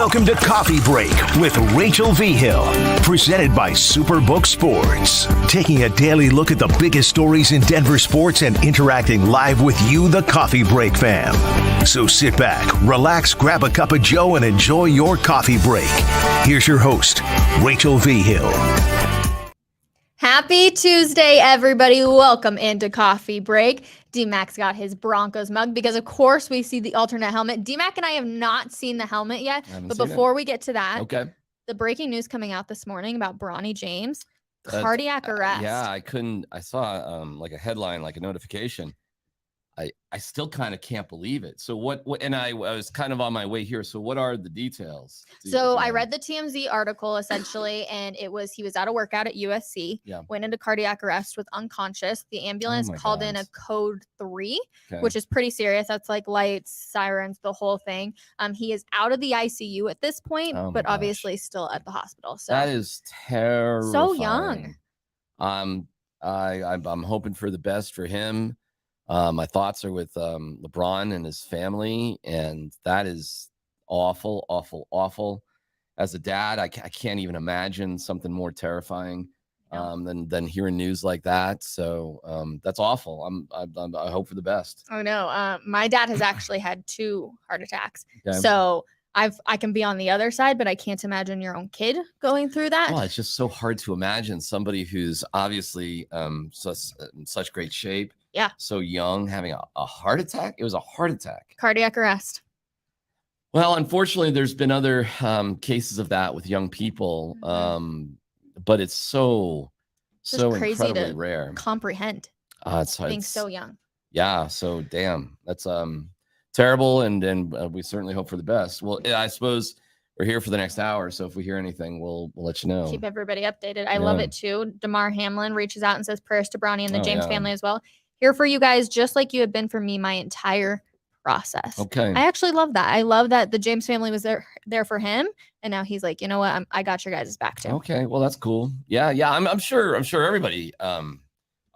Welcome to Coffee Break with Rachel V. Hill, presented by Superbook Sports. Taking a daily look at the biggest stories in Denver sports and interacting live with you, the Coffee Break fam. So sit back, relax, grab a cup of joe, and enjoy your coffee break. Here's your host, Rachel V. Hill. Happy Tuesday, everybody. Welcome into Coffee Break. D-Mac's got his Broncos mug because, of course, we see the alternate helmet. D-Mac and I have not seen the helmet yet, but before we get to that, the breaking news coming out this morning about Bronny James, cardiac arrest. I saw like a headline, like a notification. I still kind of can't believe it. So what and I was kind of on my way here. So what are the details? So I read the TMZ article essentially, and he was out of workout at USC, went into cardiac arrest, was unconscious. The ambulance called in a code 3, which is pretty serious. That's like lights, sirens, the whole thing. He is out of the ICU at this point, but obviously still at the hospital. So that is terrifying. So young. I'm hoping for the best for him. My thoughts are with LeBron and his family, and that is awful, awful, awful. As a dad, I can't even imagine something more terrifying than hearing news like that. So that's awful. I hope for the best. Oh no, my dad has actually had 2 heart attacks. So I can be on the other side, but I can't imagine your own kid going through that. Well, it's just so hard to imagine somebody who's obviously in such great shape. Yeah. So young, having a heart attack. It was a heart attack. Cardiac arrest. Well, unfortunately, there's been other cases of that with young people. But it's so crazy incredibly to rare. Comprehend. It's being so young. Yeah. So damn, that's terrible. And we certainly hope for the best. Well, I suppose we're here for the next hour. So if we hear anything, we'll let you know. Keep everybody updated. I love it too. Damar Hamlin reaches out and says prayers to Bronny and the James family as well. Here for you guys, just like you have been for me my entire process. Okay. I actually love that. I love that the James family was there for him. And now he's like, you know what? I got your guys' back too. Okay. Well, that's cool. Yeah. I'm sure everybody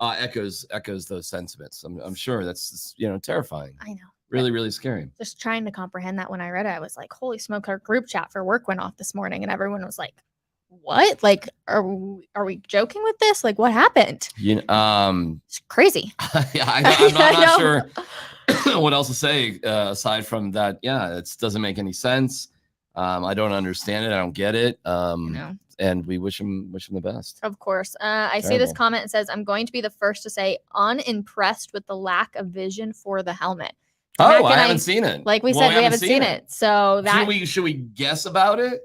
echoes those sentiments. I'm sure that's, terrifying. I know. Really, really scary. Just trying to comprehend that when I read it, I was like, holy smoke, our group chat for work went off this morning and everyone was like, what? Like, are we joking with this? Like, what happened? It's crazy. I'm not sure what else to say aside from that. Yeah, it doesn't make any sense. I don't understand it. I don't get it. And we wish him the best. Of course. I see this comment and says, I'm going to be the first to say unimpressed with the lack of vision for the helmet. I haven't seen it. Like we said, we haven't seen it. So that should we guess about it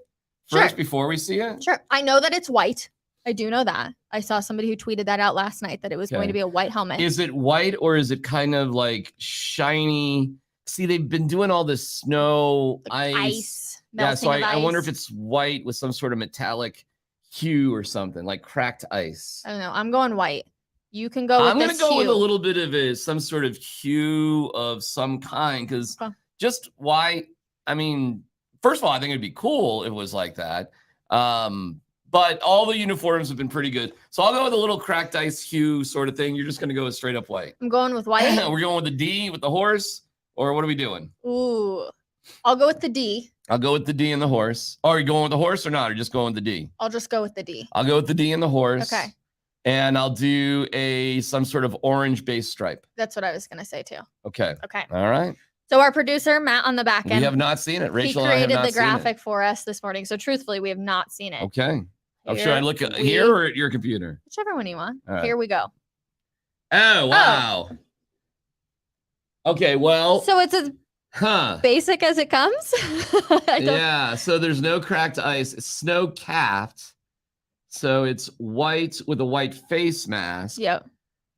first before we see it? Sure. I know that it's white. I do know that. I saw somebody who tweeted that out last night that it was going to be a white helmet. Is it white or is it kind of like shiny? See, they've been doing all this snow, ice. Yeah, so I wonder if it's white with some sort of metallic hue or something, like cracked ice. I don't know. I'm going white. You can go with I'm going to go with a little bit of some sort of hue of some kind, because just why? I mean, first of all, I think it'd be cool if it was like that. But all the uniforms have been pretty good. So I'll go with a little cracked ice hue sort of thing. You're just going to go with straight up white. I'm going with white. We're going with the D with the horse, or what are we doing? Ooh, I'll go with the D. I'll go with the D and the horse. Oh, are you going with the horse or not? Or just going with the D? I'll just go with the D. I'll go with the D and the horse. Okay. And I'll do some sort of orange base stripe. That's what I was going to say too. Okay. Okay. All right. So our producer, Matt, on the back end. We have not seen it. Rachel he created the graphic for us this morning. So truthfully, we have not seen it. Okay. Should I look at here or at your computer? Whichever one you want. Right. Here we go. Oh, wow. Oh. Okay, well. So it's as basic as it comes? Yeah, so there's no cracked ice. It's snow-capped. So it's white with a white face mask. Yep.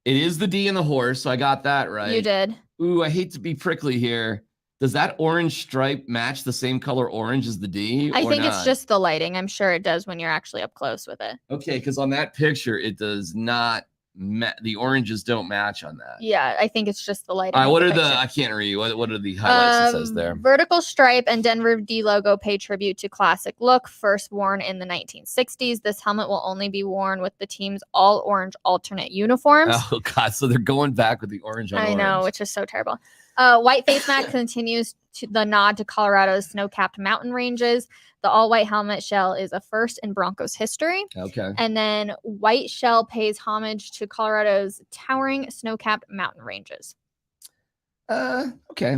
It is the D and the horse, so I got that right. You did. Ooh, I hate to be prickly here. Does that orange stripe match the same color orange as the D? I think it's just the lighting. I'm sure it does when you're actually up close with it. Okay, because on that picture, it does not. The oranges don't match on that. Yeah, I think it's just the lighting. All right, what are I can't read. What are the highlights it says there? Vertical stripe and Denver D logo pay tribute to classic look, first worn in the 1960s. This helmet will only be worn with the team's all orange alternate uniforms. Oh God, so they're going back with the orange on orange. I know, which is so terrible. White face mask continues the nod to Colorado's snow-capped mountain ranges. The all-white helmet shell is a first in Broncos history. Okay. And then white shell pays homage to Colorado's towering snow-capped mountain ranges. Okay.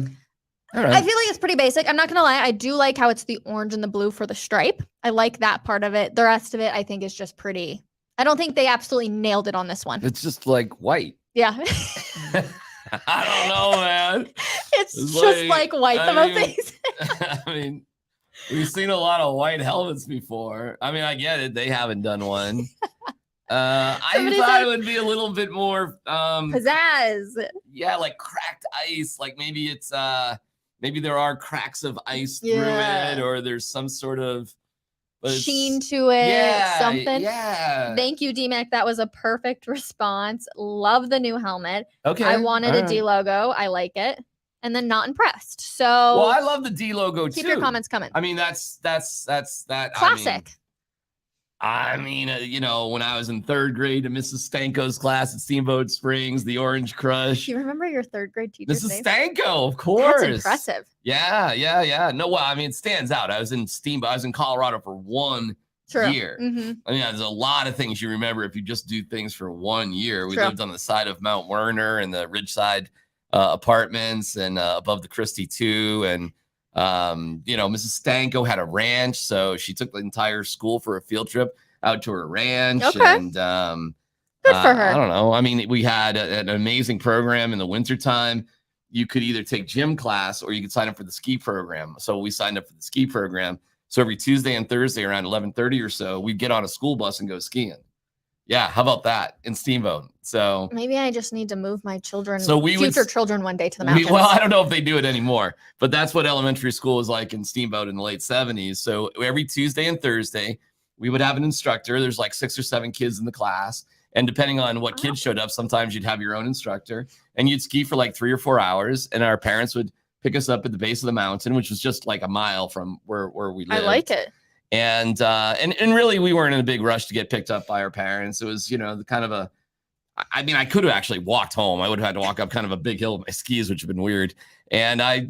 All right. I feel like it's pretty basic. I'm not going to lie. I do like how it's the orange and the blue for the stripe. I like that part of it. The rest of it, I think, is just pretty. I don't think they absolutely nailed it on this one. It's just like white. Yeah. I don't know, man. It's just like white. The most basic. I mean, we've seen a lot of white helmets before. I mean, I get it. They haven't done one. I thought it would be a little bit more pizzazz. Yeah, like cracked ice. Like maybe it's maybe there are cracks of ice through it, or there's some sort of sheen to it. Yeah, something. Yeah. Thank you, D-Mac. That was a perfect response. Love the new helmet. Okay. I wanted a D logo. I like it. And then not impressed. So well, I love the D logo too. Keep your comments coming. I mean, that's that classic. I mean, you know, when I was in third grade to Mrs. Stanko's class at Steamboat Springs, the Orange Crush. Do you remember your third grade teacher? Mrs. Stanko, of course. That's impressive. Yeah. No, well, I mean, it stands out. I was in Colorado for 1 year. Mm-hmm. I mean, there's a lot of things you remember if you just do things for 1 year. We lived on the side of Mount Werner and the Ridgeside apartments and above the Christie too. And you know, Mrs. Stanko had a ranch, so she took the entire school for a field trip out to her ranch. Okay. And good for her. I don't know. I mean, we had an amazing program in the wintertime. You could either take gym class or you could sign up for the ski program. So we signed up for the ski program. So every Tuesday and Thursday around 11:30 or so, we'd get on a school bus and go skiing. Yeah, how about that in Steamboat? So maybe I just need to move my children, future children, one day to the mountains. Well, I don't know if they do it anymore, but that's what elementary school was like in Steamboat in the late 70s. So every Tuesday and Thursday, we would have an instructor. There's like 6 or 7 kids in the class. And depending on what kids showed up, sometimes you'd have your own instructor and you'd ski for like 3 or 4 hours. And our parents would pick us up at the base of the mountain, which was just like a mile from where we lived. I like it. And really, we weren't in a big rush to get picked up by our parents. It was, you know, the kind of I mean, I could have actually walked home. I would have had to walk up kind of a big hill with my skis, which have been weird. And I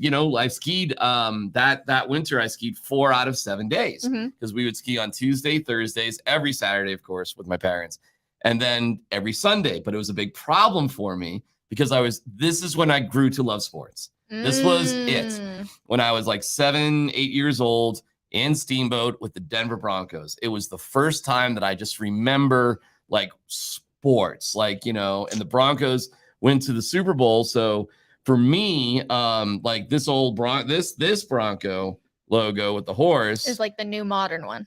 skied that winter. I skied 4 out of 7 days because we would ski on Tuesday, Thursdays, every Saturday, of course, with my parents, and then every Sunday. But it was a big problem for me because this is when I grew to love sports. This was it. When I was like 7, 8 years old, in Steamboat with the Denver Broncos. It was the first time that I just remember like sports, like, you know, and the Broncos went to the Super Bowl. So for me, like this old this Bronco logo with the horse is like the new modern one.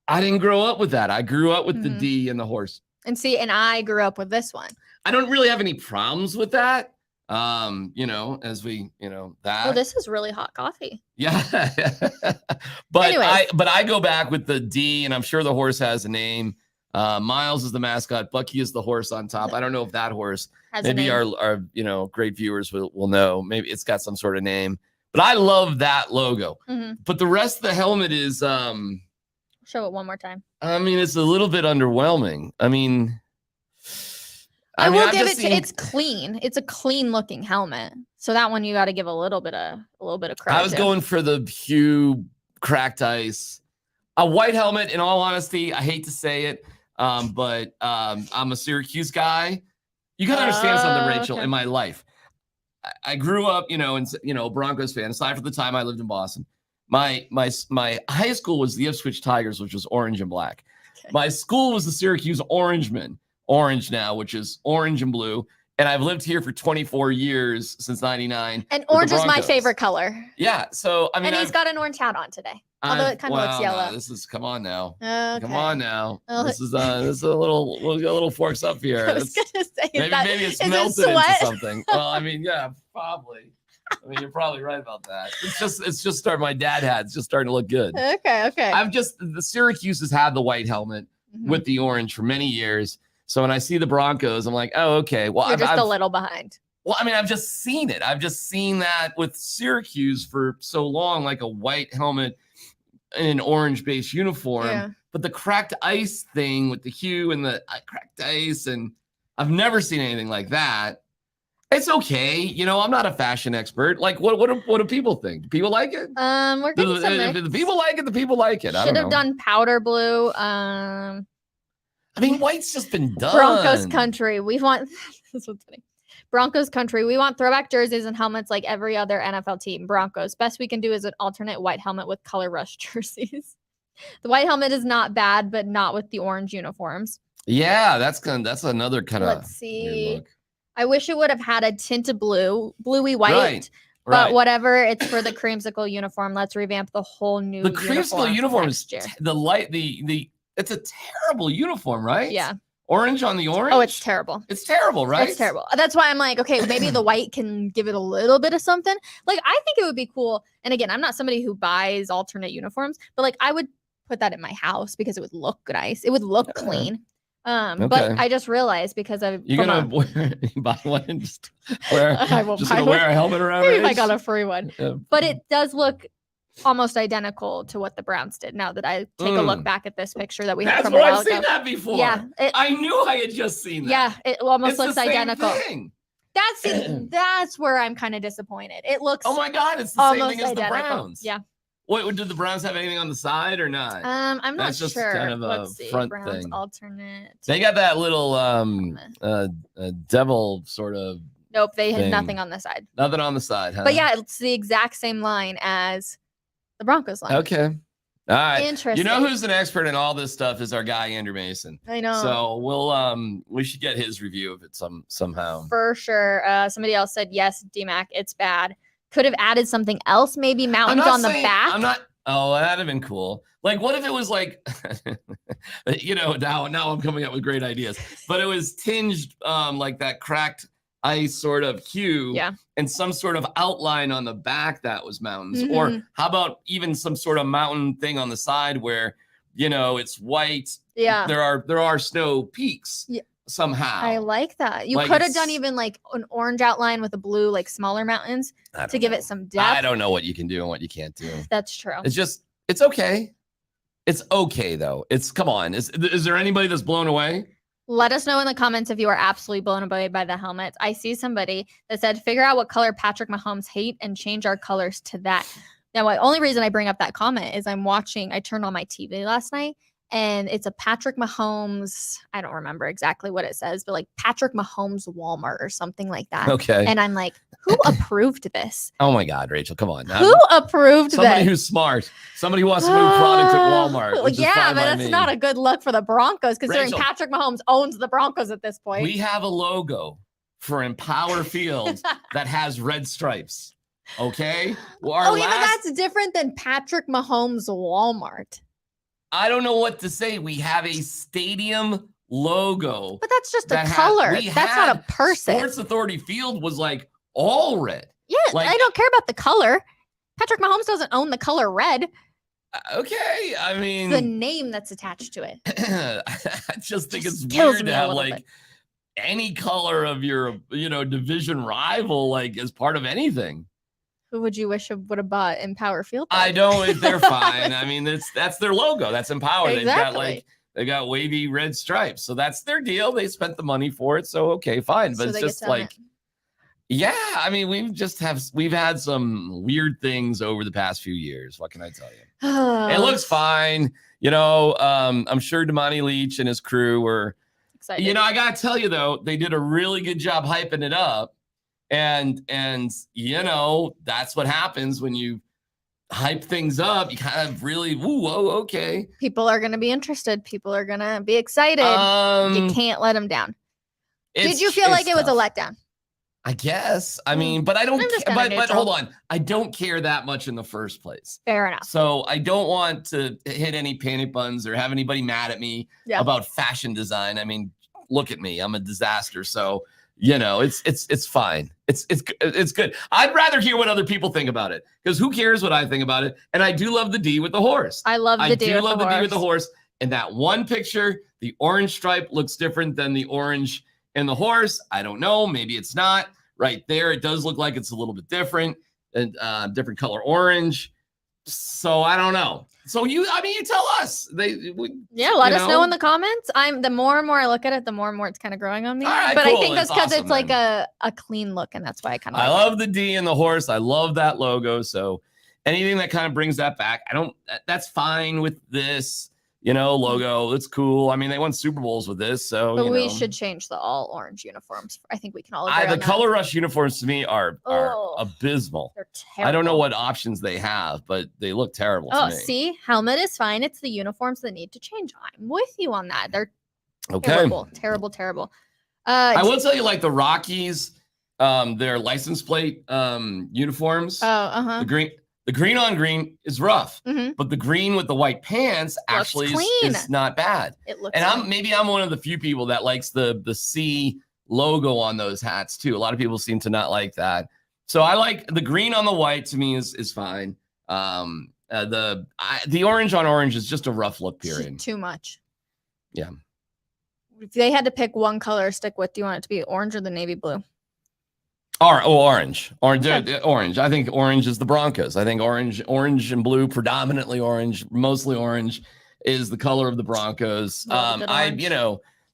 I didn't grow up with that. I grew up with the D and the horse. And I grew up with this one. I don't really have any problems with that. You know, as we, you know, that. Well, this is really hot coffee. Yeah. But I go back with the D, and I'm sure the horse has a name. Miles is the mascot. Bucky is the horse on top. I don't know if that horse has maybe our you know, great viewers will know. Maybe it's got some sort of name. But I love that logo. But the rest of the helmet is show it one more time. I mean, it's a little bit underwhelming. I mean, I will give it it's clean. It's a clean looking helmet. So that one you got to give a little bit of credit. I was going for the hue cracked ice. A white helmet, in all honesty, I hate to say it, but I'm a Syracuse guy. You got to understand something, Rachel, in my life. I grew up, you know, and you know, Broncos fan, aside from the time I lived in Boston. My high school was the Ipswich Tigers, which was orange and black. Okay. My school was the Syracuse Orangemen. Orange now, which is orange and blue. And I've lived here for 24 years since 99. And orange is my favorite color. Yeah. So, I mean, and he's got an orange hat on today. Although it kind of looks yellow. No, come on now. Okay. Come on now. This is a little, we'll get a little forks up here. I was going to say, maybe it's melted into something. Well, I mean, yeah, probably. I mean, you're probably right about that. It's just starting. My dad had. It's just starting to look good. Okay. The Syracuse has had the white helmet with the orange for many years. So when I see the Broncos, I'm like, oh, okay. Well, you're just a little behind. Well, I mean, I've just seen it. I've just seen that with Syracuse for so long, like a white helmet in an orange-based uniform. Yeah. But the cracked ice thing with the hue and the cracked ice, and I've never seen anything like that. It's okay. You know, I'm not a fashion expert. Like, what do people think? Do people like it? We're getting some If the people like it, the people like it. Should have done powder blue. I mean, white's just been done. Broncos country. We want this one's funny. Broncos country. We want throwback jerseys and helmets like every other NFL team. Broncos. Best we can do is an alternate white helmet with color rush jerseys. The white helmet is not bad, but not with the orange uniforms. Yeah, that's another kind of. Let's see. I wish it would have had a tint of bluey white. Right. But whatever, it's for the creamsicle uniform. Let's revamp the whole new. The creamsicle uniform is it's a terrible uniform, right? Yeah. Orange on the orange. Oh, it's terrible. It's terrible, right? It's terrible. That's why I'm like, okay, maybe the white can give it a little bit of something. Like, I think it would be cool. And again, I'm not somebody who buys alternate uniforms, but like, I would put that in my house because it would look nice. It would look clean. But I just realized because you're gonna buy one and just wear a helmet around. Maybe if I got a free one. Yeah. But it does look almost identical to what the Browns did. Now that I take a look back at this picture that we had from a while ago. I've seen that before. Yeah, I knew I had just seen that. Yeah, it almost looks identical. Thing. That's where I'm kind of disappointed. It looks. Oh my God, it's the same thing as the Browns. Yeah. What did the Browns have anything on the side or not? I'm not just sure. Kind of a front Browns thing. Alternate. They got that little devil sort of. Nope, they had nothing on the side. Nothing on the side, huh? But yeah, it's the exact same line as the Broncos line. Okay. All right. Interesting. You know who's an expert in all this stuff is our guy Andrew Mason. I know. So we should get his review of it somehow. For sure. Somebody else said yes, DMAC, it's bad. Could have added something else, maybe mountains on the back. That'd have been cool. Like, what if it was like, now I'm coming up with great ideas, but it was tinged like that cracked ice sort of hue, and some sort of outline on the back that was mountains. Mm-hmm. Or how about even some sort of mountain thing on the side where, it's white. Yeah. There are snow peaks. Yeah. Somehow. I like that. You could have done even like an orange outline with a blue, like smaller mountains to give it some depth. I don't know what you can do and what you can't do. That's true. It's okay. It's okay though. Come on. Is there anybody that's blown away? Let us know in the comments if you are absolutely blown away by the helmets. I see somebody that said, figure out what color Patrick Mahomes hate and change our colors to that. Now, the only reason I bring up that comment is I turned on my TV last night and it's a Patrick Mahomes. I don't remember exactly what it says, but like Patrick Mahomes Walmart or something like that. Okay. And I'm like, who approved this? Oh my God, Rachel, come on. Who approved this? Somebody who's smart. Somebody who wants to move product at Walmart. Yeah, but that's not a good look for the Broncos considering Patrick Mahomes owns the Broncos at this point. We have a logo for Empower Field that has red stripes. Okay. Well, but that's different than Patrick Mahomes Walmart. I don't know what to say. We have a stadium logo. But that's just a color. That's not a person. Sports Authority Field was like all red. Yeah, I don't care about the color. Patrick Mahomes doesn't own the color red. Okay, I mean the name that's attached to it. I just think it's weird to have like any color of your division rival like as part of anything. Who would you wish would have bought Empower Field? I don't. They're fine. I mean, that's their logo. That's Empower. Exactly. They got wavy red stripes, so that's their deal. They spent the money for it, so okay, fine. But it's just like, I mean, we've had some weird things over the past few years. What can I tell you? It looks fine. I'm sure Damani Leach and his crew were excited. I gotta tell you though, they did a really good job hyping it up. And that's what happens when you hype things up. You kind of really, okay. People are going to be interested. People are going to be excited. You can't let them down. Did you feel like it was a letdown? I guess. I mean, but I don't. But hold on. I don't care that much in the first place. Fair enough. So I don't want to hit any panic buttons or have anybody mad at me about fashion design. I mean, look at me. I'm a disaster. So. It's fine. It's good. I'd rather hear what other people think about it because who cares what I think about it? And I do love the D with the horse. I love the D with the horse. And that one picture, the orange stripe looks different than the orange in the horse. I don't know. Maybe it's not. Right there, it does look like it's a little bit different and different color orange. So I don't know. So you tell us. Let us know in the comments. The more and more I look at it, the more and more it's kind of growing on me. All right, but cool. I think that's because awesome, it's like a clean look, and that's why I kind of. I love the D in the horse. I love that logo. So anything that kind of brings that back, that's fine with this. Logo. It's cool. I mean, they won Super Bowls with this, so. But we should change the all orange uniforms. I think we can all agree on the that. color rush uniforms to me are abysmal. They're terrible. I don't know what options they have, but they look terrible to me. See, helmet is fine. It's the uniforms that need to change. I'm with you on that. They're terrible. I will tell you, like the Rockies, their license plate uniforms. The green on green is rough, but the green with the white pants actually is not bad. It looks. And I'm one of the few people that likes the C logo on those hats too. A lot of people seem to not like that. So I like the green on the white. To me is fine. The orange on orange is just a rough look. Period. Too much. Yeah. If they had to pick one color to stick with, do you want it to be orange or the navy blue? Orange. Orange. I think orange is the Broncos. I think orange and blue, predominantly orange, mostly orange, is the color of the Broncos.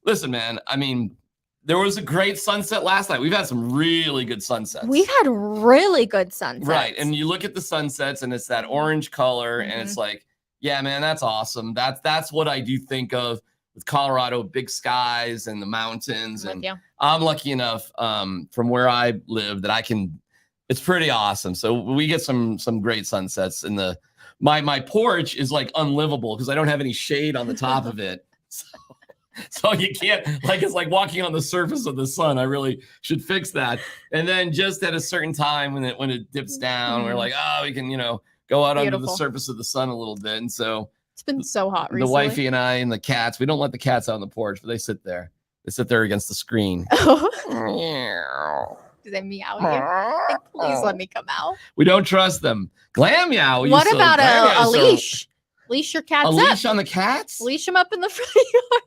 Listen, man. I mean, there was a great sunset last night. We've had some really good sunsets. We've had really good sunsets. Right. And you look at the sunsets and it's that orange color and it's like, yeah, man, that's awesome. That's what I do think of with Colorado, big skies and the mountains. And I'm lucky enough from where I live that it's pretty awesome. So we get some great sunsets, and my porch is like unlivable because I don't have any shade on the top of it. So you can't, it's like walking on the surface of the sun. I really should fix that. And then just at a certain time when it dips down, we're like, we can, go out under the surface of the sun a little bit. And so it's been so hot recently. The wifey and I and the cats, we don't let the cats out on the porch, but they sit there. They sit there against the screen. Do they meow here? Please let me come out. We don't trust them. Glam meow. What about a leash? Leash your cats up. A leash on the cats? Leash them up in the front yard.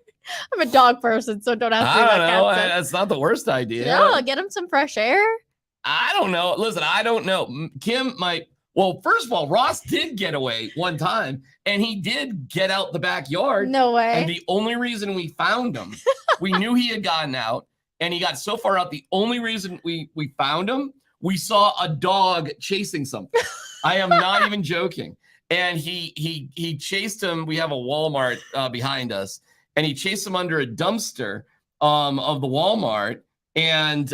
I'm a dog person, so don't ask me about cats. I don't know. That's not the worst idea. No, get them some fresh air. I don't know. Listen, I don't know. Kim might. Well, first of all, Ross did get away one time, and he did get out the backyard. No way. And the only reason we found him, we knew he had gotten out, and he got so far out. The only reason we found him, we saw a dog chasing something. I am not even joking. And he chased him. We have a Walmart behind us, and he chased him under a dumpster of the Walmart, and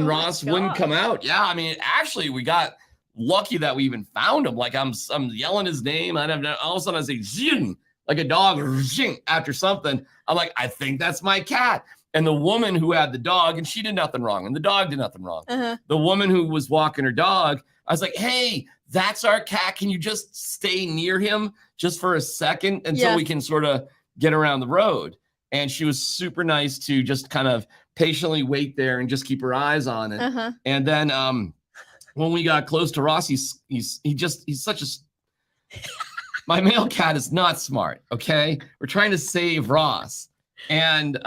Ross wouldn't come out. Yeah, I mean, actually, we got lucky that we even found him. Like I'm yelling his name. All of a sudden I say zing, like a dog zing, after something. I'm like, I think that's my cat. And the woman who had the dog, and she did nothing wrong, and the dog did nothing wrong. The woman who was walking her dog, I was like, hey, that's our cat. Can you just stay near him just for a second until we can sort of get around the road? And she was super nice to just kind of patiently wait there and just keep her eyes on it. And then when we got close to Ross, he's such a. My male cat is not smart. Okay, we're trying to save Ross, and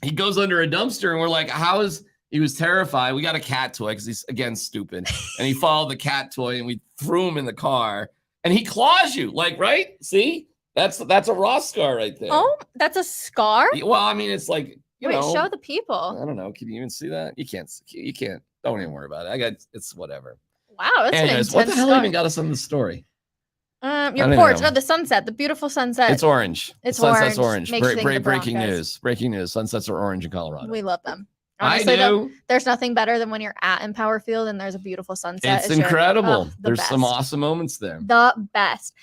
he goes under a dumpster, and we're like, "How is?" He was terrified. We got a cat toy because he's again stupid, and he followed the cat toy, and we threw him in the car, and he claws you, right? See, that's a Ross scar right there. Oh, that's a scar. Well, I mean, it's like show the people. I don't know. Can you even see that? You can't. You can't. Don't even worry about it. It's whatever. Wow, that's anyways, what the hell even got us on the story? Your porch. No, the sunset, the beautiful sunset. It's orange. Sunset's orange. Breaking news. Breaking news. Sunsets are orange in Colorado. We love them. Honestly, I do. There's nothing better than when you're at Empower Field and there's a beautiful sunset. It's incredible. There's some awesome moments there. The best.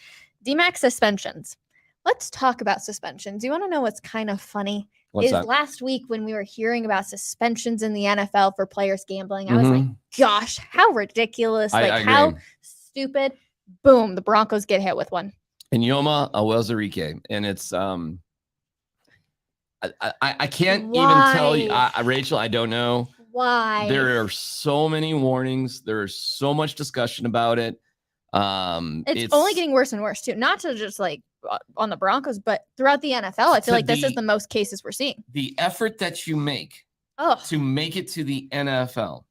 DMAX suspensions. Let's talk about suspensions. You want to know what's kind of funny? What's that? Last week when we were hearing about suspensions in the NFL for players gambling, I was like, gosh, how ridiculous. How stupid. Boom, the Broncos get hit with one. In Yoma Awelzarike. And it's I can't even tell you, Rachel, I don't know. Why? There are so many warnings. There is so much discussion about it. It's only getting worse and worse too. Not to just on the Broncos, but throughout the NFL, I feel like this is the most cases we're seeing. The effort that you make to make it to the NFL,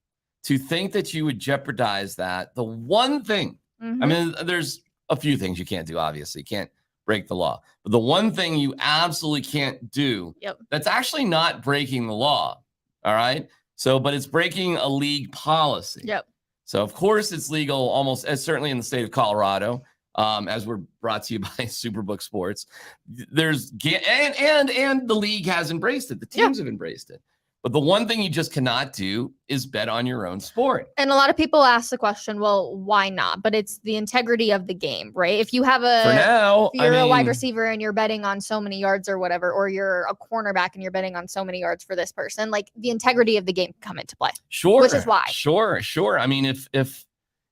to think that you would jeopardize that, the one thing, I mean, there's a few things you can't do, obviously. You can't break the law. But the one thing you absolutely can't do, that's actually not breaking the law, all right? So, but it's breaking a league policy. Yep. So, of course, it's legal almost as certainly in the state of Colorado, as we're brought to you by Superbook Sports. There's and the league has embraced it. The teams have embraced it. But the one thing you just cannot do is bet on your own sport. And a lot of people ask the question, well, why not? But it's the integrity of the game, right? If you have a wide receiver and you're betting on so many yards or whatever, or you're a cornerback and you're betting on so many yards for this person, like the integrity of the game come into play. Sure. Which is why. Sure. I mean, if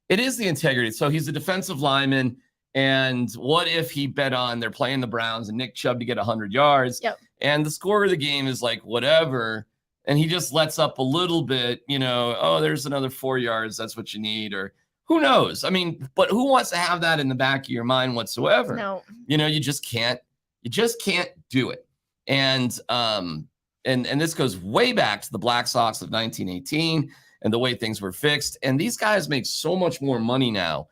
it is the integrity, so he's a defensive lineman, and what if he bet on they're playing the Browns and Nick Chubb to get 100 yards, and the score of the game is like whatever, and he just lets up a little bit, there's another 4 yards. That's what you need. Or who knows? I mean, but who wants to have that in the back of your mind whatsoever? No. You just can't do it. And this goes way back to the Black Sox of 1918 and the way things were fixed. And these guys make so much more money now.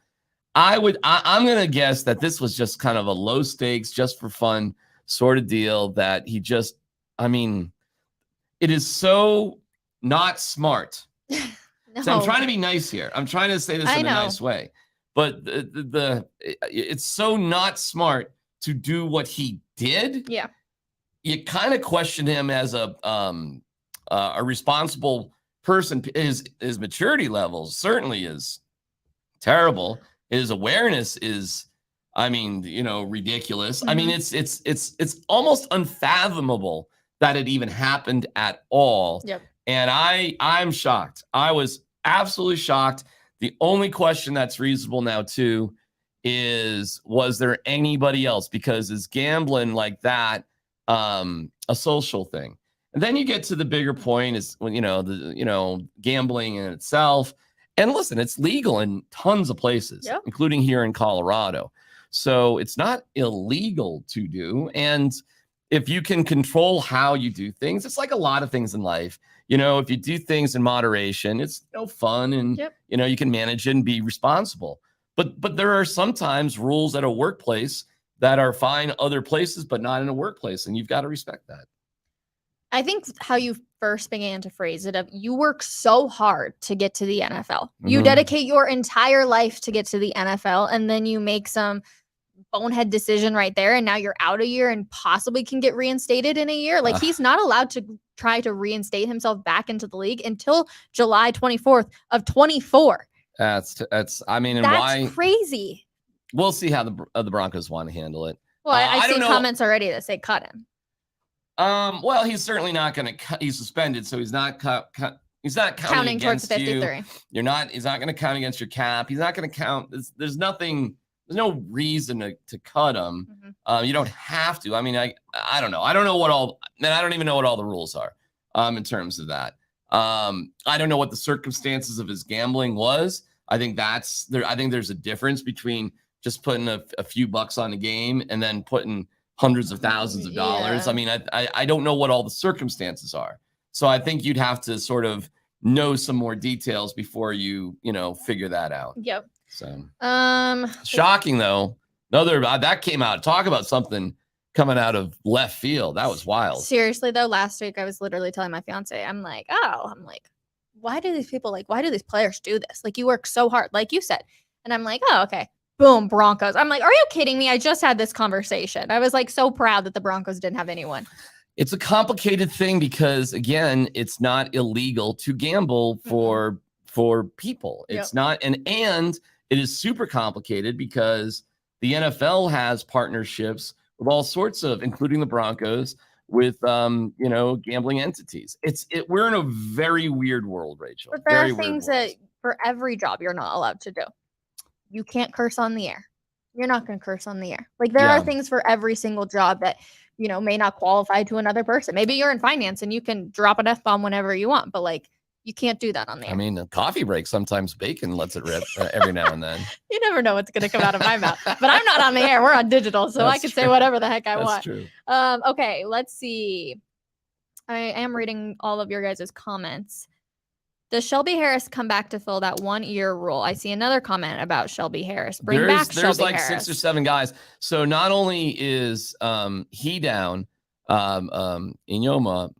I'm going to guess that this was just kind of a low stakes, just for fun sort of deal that he just, it is so not smart. No. So I'm trying to be nice here. I'm trying to say this in a nice way. But it's so not smart to do what he did. Yeah. You kind of question him as a responsible person. His maturity levels certainly is terrible. His awareness is, ridiculous. Mm-hmm. It's almost unfathomable that it even happened at all. Yep. And I'm shocked. I was absolutely shocked. The only question that's reasonable now too is, was there anybody else? Because is gambling like that a social thing? And then you get to the bigger point is when, gambling in itself. And listen, it's legal in tons of places, including here in Colorado. So it's not illegal to do. And if you can control how you do things, it's like a lot of things in life. If you do things in moderation, it's fun and, you can manage it and be responsible. But there are sometimes rules at a workplace that are fine other places, but not in a workplace. And you've got to respect that. I think how you first began to phrase it, you work so hard to get to the NFL. Mm-hmm. You dedicate your entire life to get to the NFL, and then you make some bonehead decision right there, and now you're out a year and possibly can get reinstated in a year. Like he's not allowed to try to reinstate himself back into the league until July 24th of 24. That's why crazy. We'll see how the Broncos want to handle it. Well, I see comments already that say cut him. Well, he's certainly not going to cut. He's suspended, so he's not he's not counting towards the 53. He's not going to count against your cap. He's not going to count. There's no reason to cut him. Mm-hmm. You don't have to. I don't know. I don't even know what all the rules are in terms of that. I don't know what the circumstances of his gambling was. I think there's a difference between just putting a few bucks on a game and then putting hundreds of thousands of dollars. I don't know what all the circumstances are. So I think you'd have to sort of know some more details before you figure that out. Yep. So shocking though. That came out. Talk about something coming out of left field. That was wild. Seriously though, last week I was literally telling my fiance, I'm like, why do these players do this? Like, you work so hard, like you said. And I'm like, oh, okay. Boom, Broncos. I'm like, are you kidding me? I just had this conversation. I was like so proud that the Broncos didn't have anyone. It's a complicated thing because, again, it's not illegal to gamble for people. It's not, and it is super complicated because the NFL has partnerships with all sorts of, including the Broncos, with gambling entities. We're in a very weird world, Rachel. But there are things that for every job you're not allowed to do. You can't curse on the air. You're not going to curse on the air. Like there are things for every single job that, may not qualify to another person. Maybe you're in finance and you can drop an F-bomb whenever you want, but like you can't do that on the air. A coffee break, sometimes bacon lets it rip every now and then. You never know what's going to come out of my mouth, but I'm not on the air. We're on digital, so I can say whatever the heck I want. True. Okay, let's see. I am reading all of your guys' comments. Does Shelby Harris come back to fill that 1-year rule? I see another comment about Shelby Harris. Bring back Shelby Harris. There's like 6 or 7 guys. So not only is he down, Inyoma,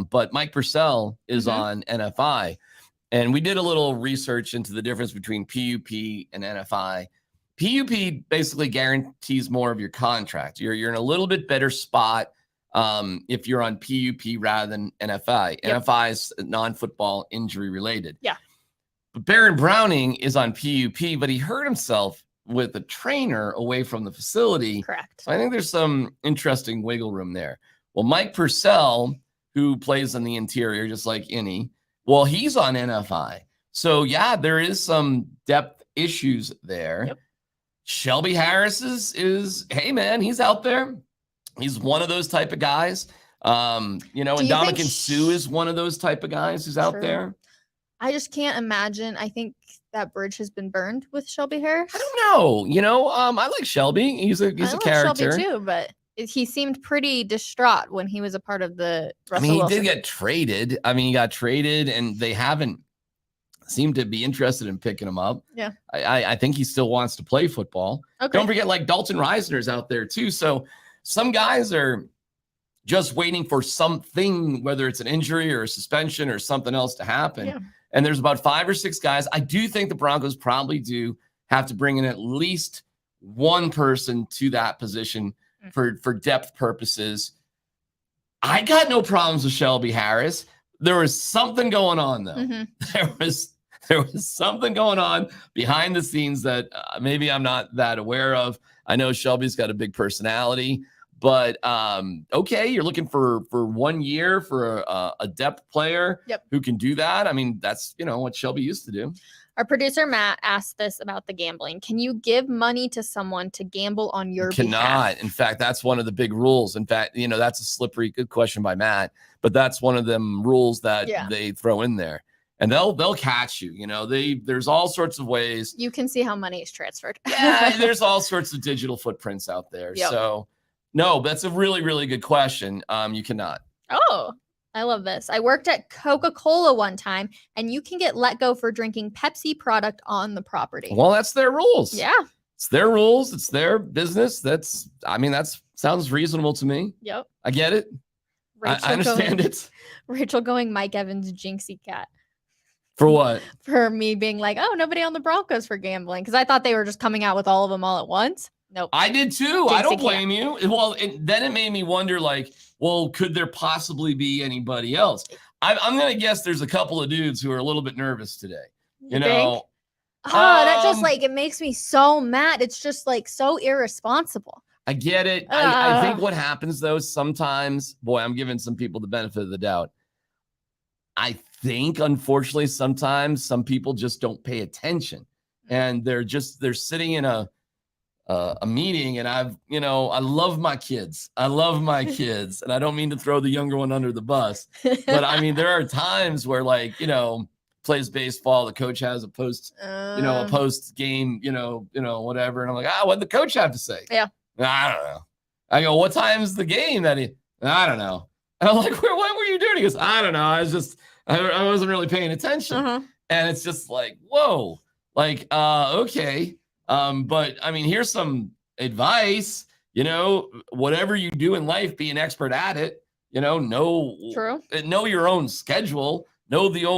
but Mike Purcell is on NFI. And we did a little research into the difference between PUP and NFI. PUP basically guarantees more of your contract. You're in a little bit better spot if you're on PUP rather than NFI. Yep. NFI is non-football injury related. Yeah. But Baron Browning is on PUP, but he hurt himself with a trainer away from the facility. Correct. So I think there's some interesting wiggle room there. Well, Mike Purcell, who plays on the interior, just like Innie, well, he's on NFI. So, yeah, there is some depth issues there. Yep. Shelby Harris is, hey, man, he's out there. He's one of those type of guys. And Dominican Sue is one of those type of guys who's out there. I just can't imagine. I think that bridge has been burned with Shelby Harris. I don't know. I like Shelby. He's a character. Shelby too, but he seemed pretty distraught when he was a part of the Russell Wilson. He did get traded. He got traded, and they haven't seemed to be interested in picking him up. Yeah. I think he still wants to play football. Okay. Don't forget, like, Dalton Reisner's out there too. So some guys are just waiting for something, whether it's an injury or a suspension or something else to happen. Yeah. And there's about 5 or 6 guys. I do think the Broncos probably do have to bring in at least one person to that position for depth purposes. I got no problems with Shelby Harris. There was something going on, though. There was something going on behind the scenes that maybe I'm not that aware of. I know Shelby's got a big personality, but okay, you're looking for 1 year for a depth player who can do that. That's what Shelby used to do. Our producer, Matt, asked this about the gambling. Can you give money to someone to gamble on your behalf? Cannot. In fact, that's one of the big rules. In fact, that's a slippery, good question by Matt, but that's one of them rules that they throw in there. And they'll catch you. There's all sorts of ways. You can see how money is transferred. Yeah, there's all sorts of digital footprints out there. Yep. So, no, that's a really, really good question. You cannot. Oh, I love this. I worked at Coca-Cola one time, and you can get let go for drinking Pepsi product on the property. Well, that's their rules. Yeah. It's their rules. It's their business. That sounds reasonable to me. Yep. I get it. I understand it. Rachel going Mike Evans jinxie cat. For what? For me being like, oh, nobody on the Broncos for gambling. Because I thought they were just coming out with all of them all at once. Nope. I did too. I don't blame you. Well, then it made me wonder, like, well, could there possibly be anybody else? I'm going to guess there's a couple of dudes who are a little bit nervous today. You know? That just it makes me so mad. It's just so irresponsible. I get it. I think what happens though, sometimes, boy, I'm giving some people the benefit of the doubt. I think, unfortunately, sometimes some people just don't pay attention, and they're sitting in a meeting, and I love my kids. I love my kids, and I don't mean to throw the younger one under the bus, but there are times where plays baseball, the coach has a post game, whatever, and I'm like, what'd the coach have to say? Yeah, I don't know. I go, what time's the game? I don't know. And I'm like, what were you doing? He goes, I don't know. I wasn't really paying attention. And it's just like, whoa, okay. But here's some advice, whatever you do in life, be an expert at it, know your own schedule, know your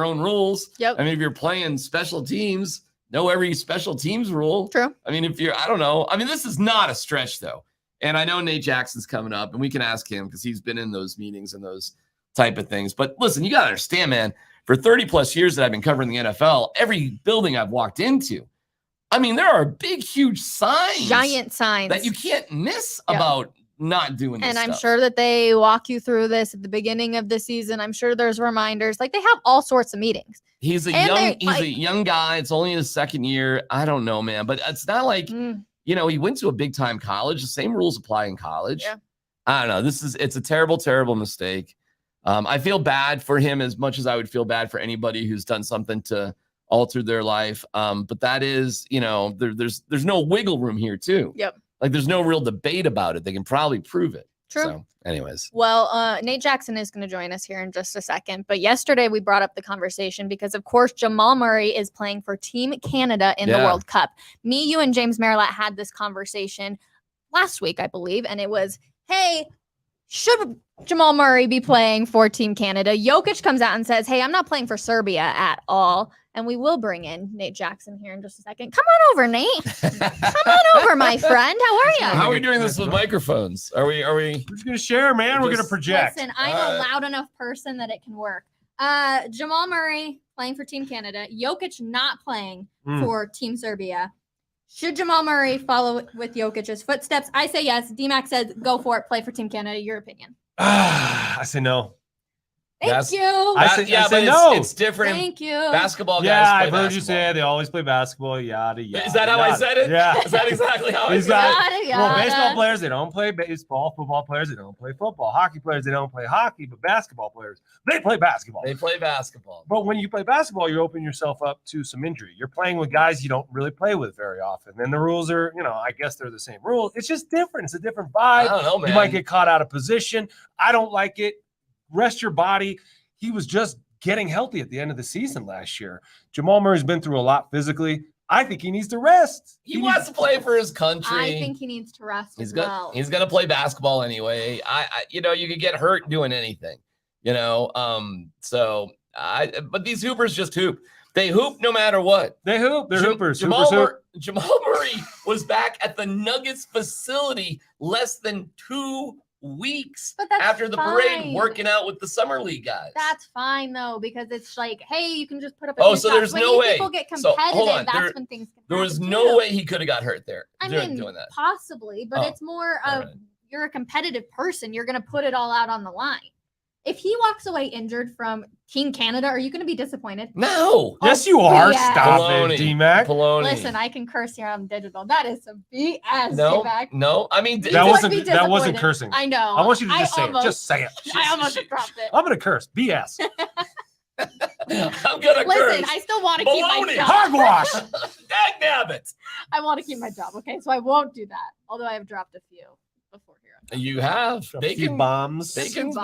own rules. Yep. If you're playing special teams, know every special teams rule. True. If you're, I don't know. This is not a stretch though. And I know Nate Jackson's coming up, and we can ask him because he's been in those meetings and those type of things. But listen, you got to understand, man, for 30 plus years that I've been covering the NFL, every building I've walked into, there are big, huge signs. Giant signs. That you can't miss about not doing this And I'm stuff. sure that they walk you through this at the beginning of the season. I'm sure there's reminders. They have all sorts of meetings. He's a young guy. It's only his second year. I don't know, man. But it's not like, he went to a big time college. The same rules apply in college. Yeah. I don't know. It's a terrible, terrible mistake. I feel bad for him as much as I would feel bad for anybody who's done something to alter their life. But that is, there's no wiggle room here too. Yep. There's no real debate about it. They can probably prove it. True. So, anyways. Well, Nate Jackson is going to join us here in just a second. But yesterday we brought up the conversation because, of course, Jamal Murray is playing for Team Canada in the World Cup. Me, you, and James Merrilat had this conversation last week, I believe. And it was, hey, should Jamal Murray be playing for Team Canada? Jokic comes out and says, hey, I'm not playing for Serbia at all. And we will bring in Nate Jackson here in just a second. Come on over, Nate. Come on over, my friend. How are you? How are we doing this with microphones? Are we? We're just gonna share, man. We're gonna project. Listen, I'm a loud enough person that it can work. Jamal Murray playing for Team Canada. Jokic not playing for Team Serbia. Should Jamal Murray follow with Jokic's footsteps? I say yes. D-Mac says go for it. Play for Team Canada. Your opinion? I say no. Thank you. I say no. It's different. Thank you. Basketball guys. Yeah, play I've heard basketball. you say they always play basketball. Yada yada. Is that how I said it? Yeah. Is that exactly how I said it? Well, baseball players, they don't play baseball. Football players, they don't play football. Hockey players, they don't play hockey. But basketball players, they play basketball. They play basketball. But when you play basketball, you open yourself up to some injury. You're playing with guys you don't really play with very often. And the rules are, I guess they're the same rules. It's just different. It's a different vibe. I don't know, man. You might get caught out of position. I don't like it. Rest your body. He was just getting healthy at the end of the season last year. Jamal Murray's been through a lot physically. I think he needs to rest. He wants to play for his country. I think he needs to rest He's as well. He's gonna play basketball anyway. You could get hurt doing anything. But these hoopers just hoop. They hoop no matter what. They hoop. They're hoopers. Jamal Murray was back at the Nuggets facility less than 2 weeks after the parade, working out with the summer league guys. That's fine though, because it's like, hey, you can just put up. So there's no way. People get competitive. Hold on. That's when things. There was no way he could have got hurt there. Doing that. Possibly, but it's more of you're a competitive person. You're going to put it all out on the line. If he walks away injured from Team Canada, are you going to be disappointed? No. Yes, you are. BS. Stop it, D-Mac. Listen, I can curse here on digital. That is some BS, D-Mac. No. I mean, that wasn't cursing. I know. I want you to just say it. Just say it. I almost dropped it. I'm going to curse. BS. I'm going to curse. Listen, I still want to keep my job. Hogwash. Dagnabbit. I want to keep my job, okay? So I won't do that. Although I have dropped a few before here. You have bacon bombs. Bacon's,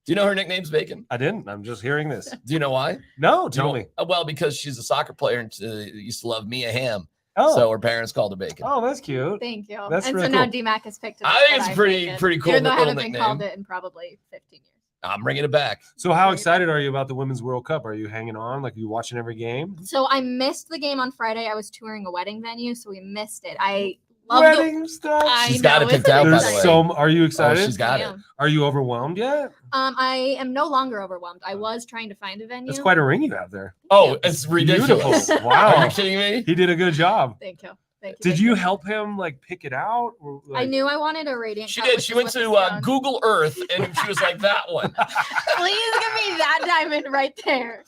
Do you know her nickname's Bacon? I didn't. I'm just hearing this. Do you know why? No, tell me. Well, because she's a soccer player and used to love Mia Hamm. Oh. So her parents called her Bacon. Oh, that's cute. Thank you. That's and really so cool. now DMAC has picked it up. I think it's pretty cool. Even though I haven't nickname. been called it in probably 15 years. I'm bringing it back. So how excited are you about the Women's World Cup? Are you hanging on? Like, are you watching every game? So I missed the game on Friday. I was touring a wedding venue, so we missed it. I love wedding stuff. She's got it picked out, by the way. Are you excited? Oh, she's got it. Are you overwhelmed yet? I am no longer overwhelmed. I was trying to find a venue. It's quite a ring you have there. Oh, it's ridiculous. Beautiful. Wow. Are you kidding me? He did a good job. Thank you. Did you help him pick it out? Or, I knew I wanted a radiant. She did. She went to Google Earth and she was like, that one. Please give me that diamond right there.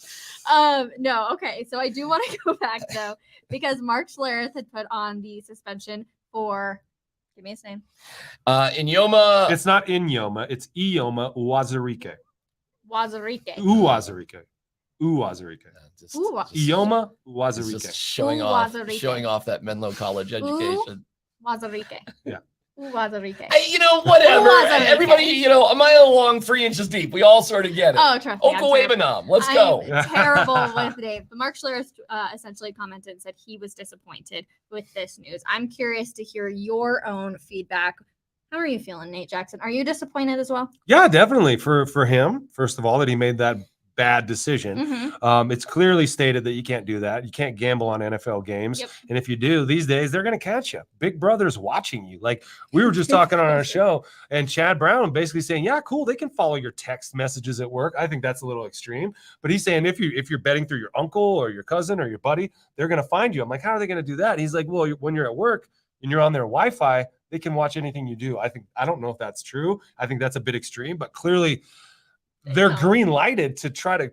No, okay. So I do want to go back though, because Mark Schlereth had put on the suspension for. Give me his name. Inyoma. It's not Inyoma. It's Inyoma Uwazurike. Uwazurike. Uwazurike. Inyoma Uwazurike. Showing off that Menlo College education. Uwazurike. Yeah. Uwazurike. Hey, whatever. Everybody, a mile long, 3 inches deep. We all sort of get it. Oh, trust me. Okawabanam. Let's go. I'm terrible with Dave. But Mark Schlereth essentially commented and said he was disappointed with this news. I'm curious to hear your own feedback. How are you feeling, Nate Jackson? Are you disappointed as well? Yeah, definitely. For him, first of all, that he made that bad decision. Mm-hmm. It's clearly stated that you can't do that. You can't gamble on NFL games. Yep. And if you do these days, they're going to catch you. Big Brother's watching you. Like we were just talking on our show and Chad Brown basically saying, yeah, cool. They can follow your text messages at work. I think that's a little extreme, but he's saying if you're betting through your uncle or your cousin or your buddy, they're going to find you. I'm like, how are they going to do that? And he's like, well, when you're at work and you're on their Wi-Fi, they can watch anything you do. I don't know if that's true. I think that's a bit extreme, but clearly they're green lighted to try to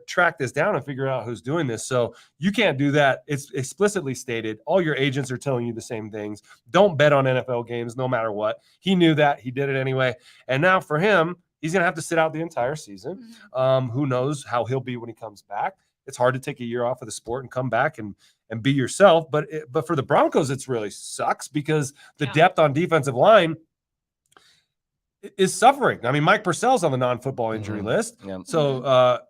track this down and figure out who's doing this. So you can't do that. It's explicitly stated. All your agents are telling you the same things. Don't bet on NFL games, no matter what. He knew that. He did it anyway. And now for him, he's going to have to sit out the entire season. Who knows how he'll be when he comes back. It's hard to take a year off of the sport and come back and be yourself. But for the Broncos, it's really sucks because the depth on defensive line is suffering. I mean, Mike Purcell's on the non-football injury list. Yeah. So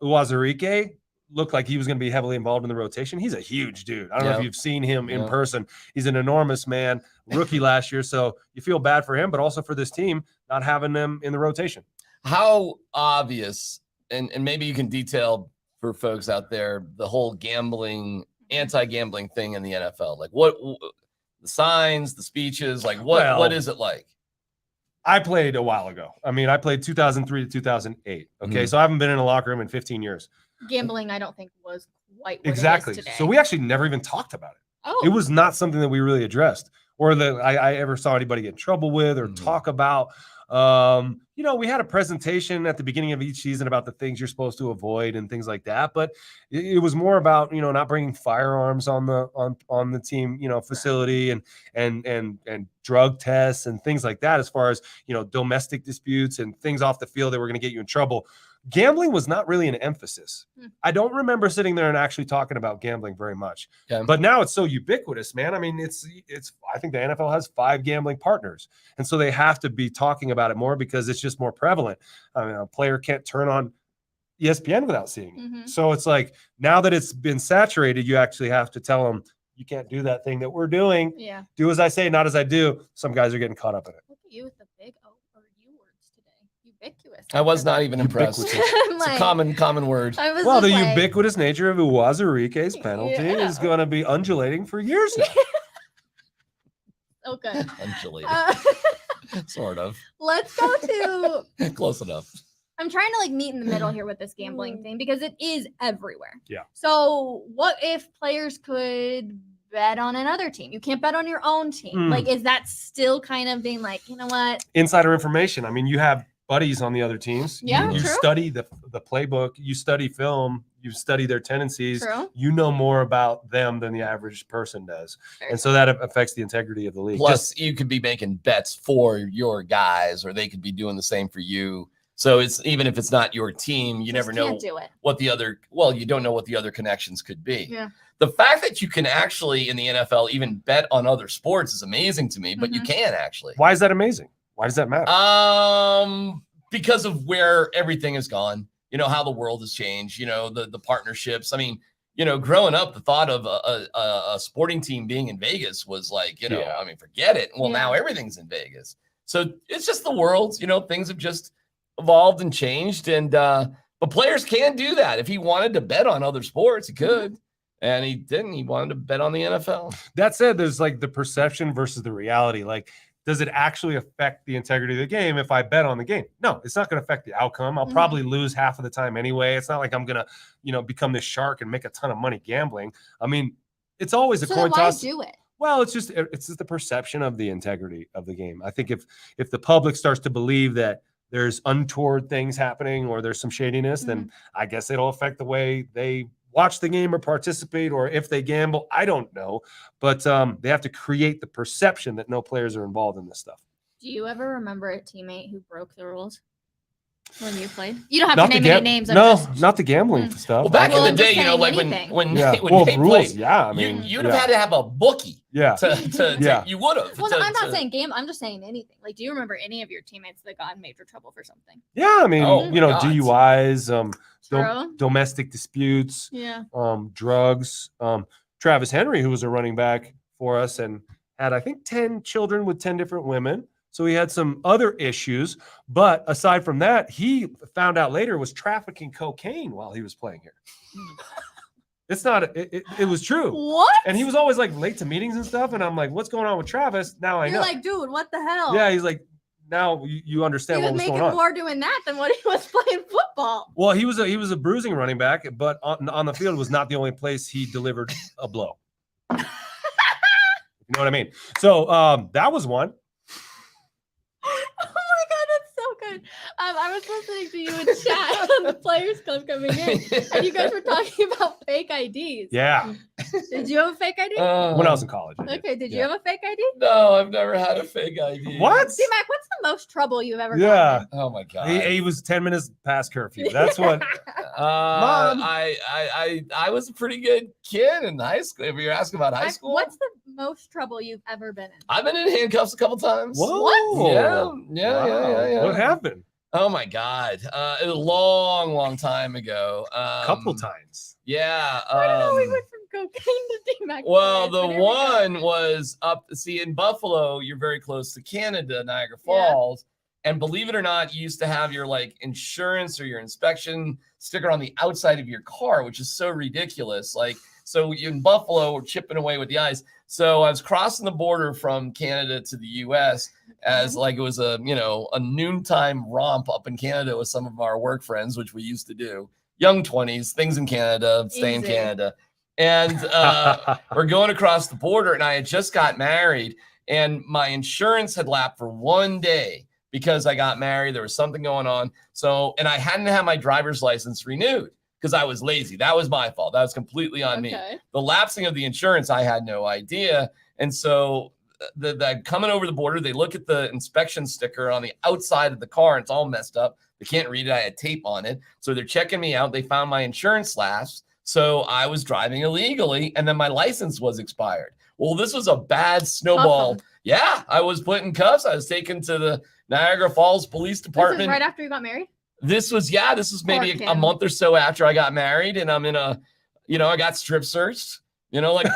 Uwazurike looked like he was going to be heavily involved in the rotation. He's a huge dude. I don't know if you've seen him in person. He's an enormous man, rookie last year. So you feel bad for him, but also for this team not having them in the rotation. How obvious, and maybe you can detail for folks out there, the whole anti-gambling thing in the NFL. Like what the signs, the speeches, like what is it like? I played a while ago. I mean, I played 2003 to 2008. Okay. So I haven't been in a locker room in 15 years. Gambling, I don't think, was quite what exactly. It is today. So we actually never even talked about it. Oh. It was not something that we really addressed or that I ever saw anybody get in trouble with or talk about. We had a presentation at the beginning of each season about the things you're supposed to avoid and things like that. But it was more about, not bringing firearms on the team, facility and drug tests and things like that, as far as, domestic disputes and things off the field that were going to get you in trouble. Gambling was not really an emphasis. I don't remember sitting there and actually talking about gambling very much. Okay. But now it's so ubiquitous, man. I mean, it's. I think the NFL has 5 gambling partners, and so they have to be talking about it more because it's just more prevalent. I mean, a player can't turn on ESPN without seeing it. So it's like now that it's been saturated, you actually have to tell them you can't do that thing that we're doing. Yeah. Do as I say, not as I do. Some guys are getting caught up in it. Look at you with the big O or U words today. Ubiquitous. I was not even impressed. It's a common word. Well, the ubiquitous nature of Uwazurike's penalty is going to be undulating for years now. Okay. Undulating. Sort of. Let's go to close enough. I'm trying to meet in the middle here with this gambling thing because it is everywhere. Yeah. So what if players could bet on another team? You can't bet on your own team. Is that still kind of being like, you know what? Insider information. I mean, you have buddies on the other teams. Yeah, you study the playbook. You study film. You study their tendencies. True. You know more about them than the average person does. And so that affects the integrity of the league. Plus, you could be making bets for your guys, or they could be doing the same for you. So it's even if it's not your team, you never know what the other. Well, you don't know what the other connections could be. Yeah. The fact that you can actually in the NFL even bet on other sports is amazing to me. But you can actually. Why is that amazing? Why does that matter? Because of where everything has gone. How the world has changed. The partnerships. I mean, growing up, the thought of a sporting team being in Vegas was like, I mean, forget it. Well, now everything's in Vegas. So it's just the world. Things have just evolved and changed, and but players can do that. If he wanted to bet on other sports, he could, and he didn't. He wanted to bet on the NFL. That said, there's the perception versus the reality. Does it actually affect the integrity of the game if I bet on the game? No, it's not going to affect the outcome. I'll probably lose half of the time anyway. It's not like I'm going to become this shark and make a ton of money gambling. I mean, it's always a coin toss. Why do it? Well, it's just the perception of the integrity of the game. I think if the public starts to believe that there's untoward things happening or there's some shadiness, then I guess it'll affect the way they watch the game or participate, or if they gamble. I don't know, but they have to create the perception that no players are involved in this stuff. Do you ever remember a teammate who broke the rules when you played? You don't have to name any names. Not the gambling stuff. Well, back in the day, when they rules, played, I mean, you'd have had to have a bookie. You would have. Well, I'm not saying game. I'm just saying anything. Do you remember any of your teammates that got in major trouble for something? Yeah, I mean, DUIs, domestic disputes, drugs. Travis Henry, who was a running back for us and had, I think, 10 children with 10 different women. So he had some other issues. But aside from that, he found out later was trafficking cocaine while he was playing here. It's not, it was true. What? And he was always late to meetings and stuff. And I'm like, what's going on with Travis? Now I know. You're like, dude, what the hell? Yeah, he's like, now you understand what was going on. He was making more doing that than what he was playing football. Well, he was a bruising running back, but on the field was not the only place he delivered a blow. You know what I mean? So that was one. Good. I was listening to you in chat on the Players Club coming in, and you guys were talking about fake IDs. Yeah. Did you have a fake ID? When I was in college. Okay. Did you have a fake ID? No, I've never had a fake ID. What? C-Mac, what's the most trouble you've ever gotten? Oh my God. He was 10 minutes past curfew. That's what. Mom. I was a pretty good kid in high school. If you're asking about high school. What's the most trouble you've ever been in? I've been in handcuffs a couple times. Whoa. What? Yeah. What happened? Oh my God. A long time ago. Couple times. Yeah. I don't know. We went from cocaine to D-Mac. Well, the one was in Buffalo, you're very close to Canada, Niagara Falls. Yeah. And believe it or not, you used to have your like insurance or your inspection sticker on the outside of your car, which is so ridiculous. Like, so in Buffalo, we're chipping away with the ice. So I was crossing the border from Canada to the US as like it was a noontime romp up in Canada with some of our work friends, which we used to do. Young 20s, things in Canada, stay in Canada. And we're going across the border, and I had just got married, and my insurance had lapsed for 1 day because I got married. There was something going on. So, and I hadn't had my driver's license renewed because I was lazy. That was my fault. That was completely on me. The lapsing of the insurance, I had no idea. And so the coming over the border, they look at the inspection sticker on the outside of the car, and it's all messed up. They can't read it. I had tape on it. So they're checking me out. They found my insurance lapse. So I was driving illegally, and then my license was expired. Well, this was a bad snowball. Awesome. Yeah, I was put in cuffs. I was taken to the Niagara Falls Police Department. This is right after you got married? This was maybe a month or so after I got married, and I'm in I got strip searched, like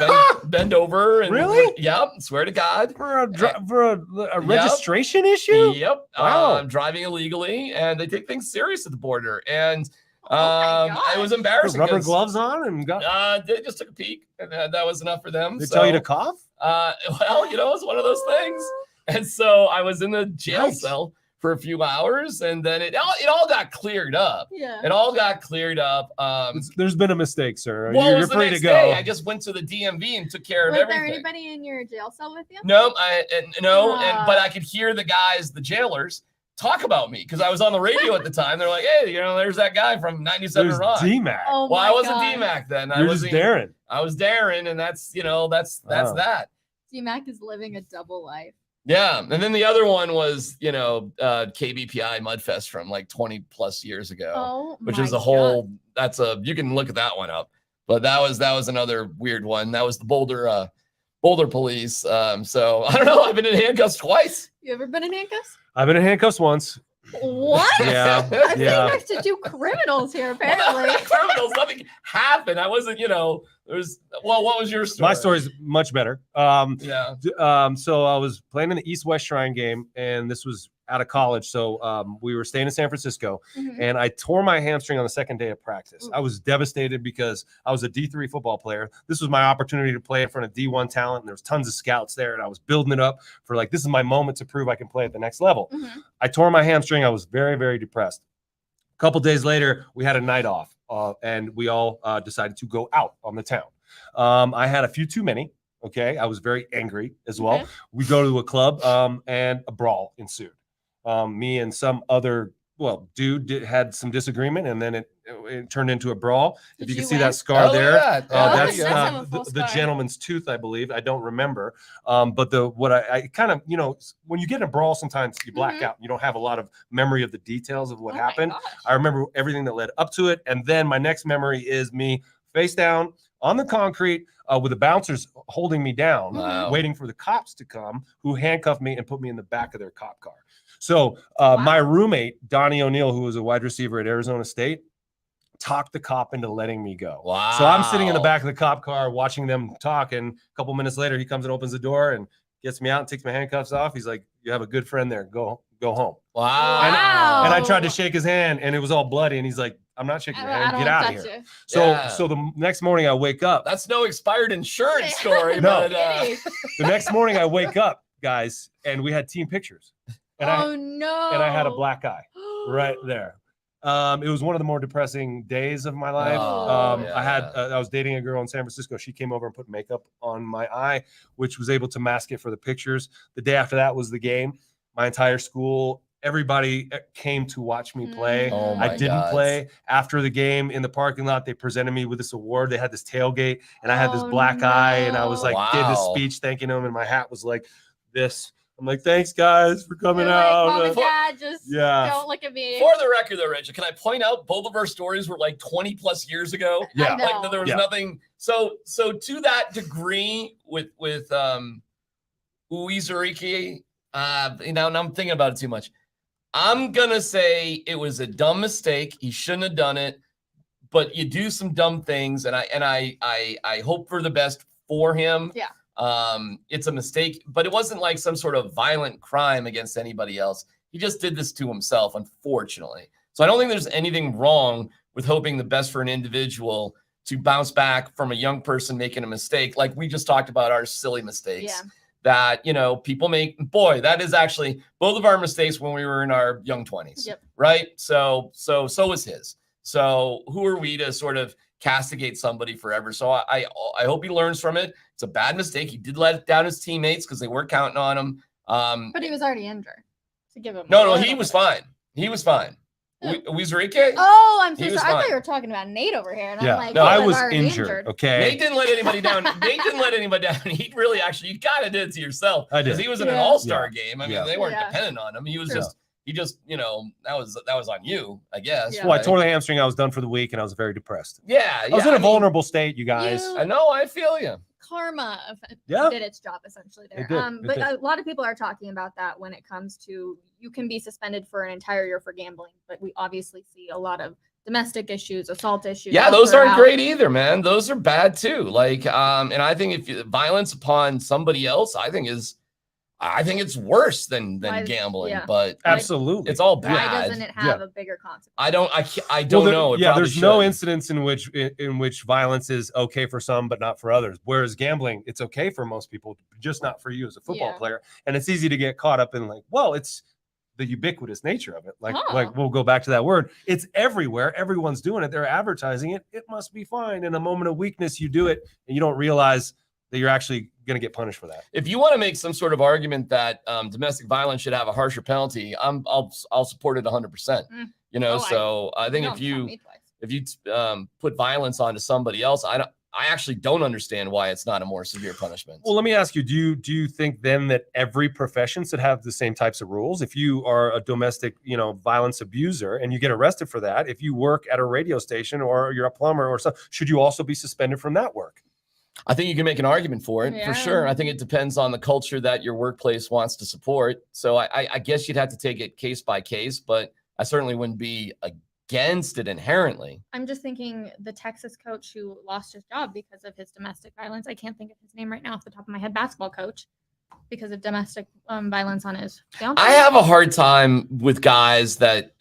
bend over. And really? Yep. Swear to God. For a registration issue? Yep. Wow. I'm driving illegally, and they take things serious at the border. And it was embarrassing. Rubber gloves on and they just took a peek, and that was enough for them. They tell you to cough? Well, it's one of those things. And so I was in the jail cell for a few hours, and then it all got cleared up. Yeah. It all got cleared up. There's been a mistake, sir. Well, You're free to go. Day. I just went to the DMV and took care of everything. Was there anybody in your jail cell with you? No, but I could hear the guys, the jailers, talk about me because I was on the radio at the time. They're like, hey, there's that guy from 97 Rock. D-Mac. Oh, well, I wasn't D-Mac then. I was Darren. I was Darren, and that's that. D-Mac is living a double life. Yeah. And then the other one was, KBPI Mudfest from like 20 plus years ago, which is a whole, you can look at that one up, but that was another weird one. That was the Boulder police. So I don't know. I've been in handcuffs twice. You ever been in handcuffs? I've been in handcuffs once. What? Yeah. I think next to two criminals here, apparently. Well, criminals, nothing happened. I wasn't, what was your story? My story's much better. So I was playing in the East-West Shrine game, and this was out of college. So we were staying in San Francisco, and I tore my hamstring on the second day of practice. I was devastated because I was a D3 football player. This was my opportunity to play in front of D1 talent, and there was tons of scouts there, and I was building it up for this is my moment to prove I can play at the next level. I tore my hamstring. I was very, very depressed. A couple days later, we had a night off, and we all decided to go out on the town. I had a few too many. Okay. I was very angry as well. We go to a club, and a brawl ensued. Me and some other dude had some disagreement, and then it turned into a brawl. If you can see that scar there, that's the gentleman's tooth, I believe. I don't remember. But I kind of, when you get in a brawl, sometimes you black out. You don't have a lot of memory of the details of what happened. I remember everything that led up to it. And then my next memory is me face down on the concrete with the bouncers holding me down, waiting for the cops to come, who handcuffed me and put me in the back of their cop car. So my roommate, Donnie O'Neill, who was a wide receiver at Arizona State, talked the cop into letting me go. Wow. So I'm sitting in the back of the cop car watching them talk, and a couple minutes later, he comes and opens the door and gets me out and takes my handcuffs off. He's like, you have a good friend there. Go home. Wow. And I tried to shake his hand, and it was all bloody, and he's like, I'm not shaking your hand. Get out of here. So the next morning I wake up. That's no expired insurance story. No. But, the next morning I wake up, guys, and we had team pictures. And And I had a black eye right there. It was one of the more depressing days of my life. I was dating a girl in San Francisco. She came over and put makeup on my eye, which was able to mask it for the pictures. The day after that was the game. My entire school, everybody came to watch me play. I didn't play. After the game in the parking lot, they presented me with this award. They had this tailgate, and I had this black eye, and I was like, gave this speech thanking them, and my hat was like this. I'm like, thanks guys for coming out. Mom and Dad just Yeah. Don't look at me. For the record, though, Rachel, can I point out both of our stories were like 20 plus years ago? Yeah. Like there was nothing. So to that degree with Uizurike, now I'm thinking about it too much. I'm gonna say it was a dumb mistake. He shouldn't have done it. But you do some dumb things, and I hope for the best for him. Yeah. It's a mistake, but it wasn't like some sort of violent crime against anybody else. He just did this to himself, unfortunately. So I don't think there's anything wrong with hoping the best for an individual to bounce back from a young person making a mistake, like we just talked about our silly mistakes. Yeah. That, people make. Boy, that is actually both of our mistakes when we were in our young 20s. Yep. Right? So was his. So who are we to sort of castigate somebody forever? So I hope he learns from it. It's a bad mistake. He did let down his teammates because they weren't counting on him. But he was already injured. To give him No, he was fine. He was fine. Uizurike? Oh, I'm so sorry. I fine. thought you were talking about Nate over here. And Yeah. I'm like, No, I was already injured. Okay. Nate didn't let anybody down. He really you kind of did it to yourself. I did. Because he was in an all-star game. I mean, Yeah. they weren't dependent on him. He just, that was on you, I guess. Yeah. Well, I tore the hamstring. I was done for the week, and I was very depressed. Yeah. I was in a vulnerable state, you guys. I know. I feel you. Karma did its job essentially there. It did. But a lot of people are talking about that when it comes to you can be suspended for an entire year for gambling, but we obviously see a lot of domestic issues, assault issues. Yeah, those aren't great either, man. Those are bad too. Like, and I think if violence upon somebody else, I think it's worse than gambling. Yeah. But Absolutely, it's all bad. Why doesn't it have a bigger consequence? I don't know. There's no incidents in which violence is okay for some, but not for others. Whereas gambling, it's okay for most people, just not for you as a football player. And it's easy to get caught up in like, well, it's the ubiquitous nature of it. Like we'll go back to that word. It's everywhere. Everyone's doing it. They're advertising it. It must be fine. In a moment of weakness, you do it, and you don't realize that you're actually going to get punished for that. If you want to make some sort of argument that domestic violence should have a harsher penalty, I'll support it 100%. I think if you put violence onto somebody else, I actually don't understand why it's not a more severe punishment. Well, let me ask you, do you think then that every profession should have the same types of rules? If you are a domestic, violence abuser and you get arrested for that, if you work at a radio station or you're a plumber or something, should you also be suspended from that work? I think you can make an argument for it, for sure. I think it depends on the culture that your workplace wants to support. So I guess you'd have to take it case by case, but I certainly wouldn't be against it inherently. I'm just thinking the Texas coach who lost his job because of his domestic violence. I can't think of his name right now off the top of my head. Basketball coach because of domestic violence on his fiance. I have a hard time with guys that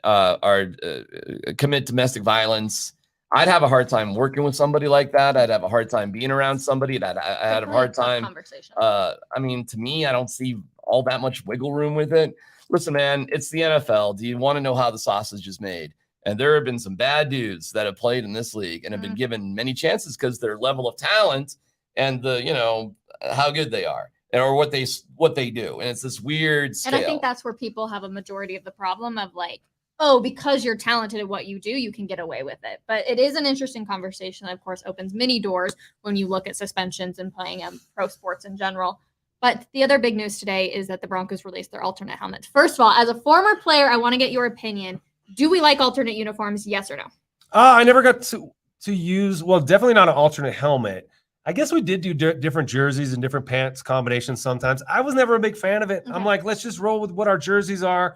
commit domestic violence. I'd have a hard time working with somebody like that. I'd have a hard time being around somebody. I had a hard time. To me, I don't see all that much wiggle room with it. Listen, man, it's the NFL. Do you want to know how the sausage is made? And there have been some bad dudes that have played in this league and have been given many chances because their level of talent and how good they are or what they do. And it's this weird scale. And I think that's where people have a majority of the problem of like, oh, because you're talented at what you do, you can get away with it. But it is an interesting conversation that, of course, opens many doors when you look at suspensions and playing pro sports in general. But the other big news today is that the Broncos released their alternate helmets. First of all, as a former player, I want to get your opinion. Do we like alternate uniforms? Yes or no? I never got to use, well, definitely not an alternate helmet. I guess we did do different jerseys and different pants combinations sometimes. I was never a big fan of it. Okay. I'm like, let's just roll with what our jerseys are.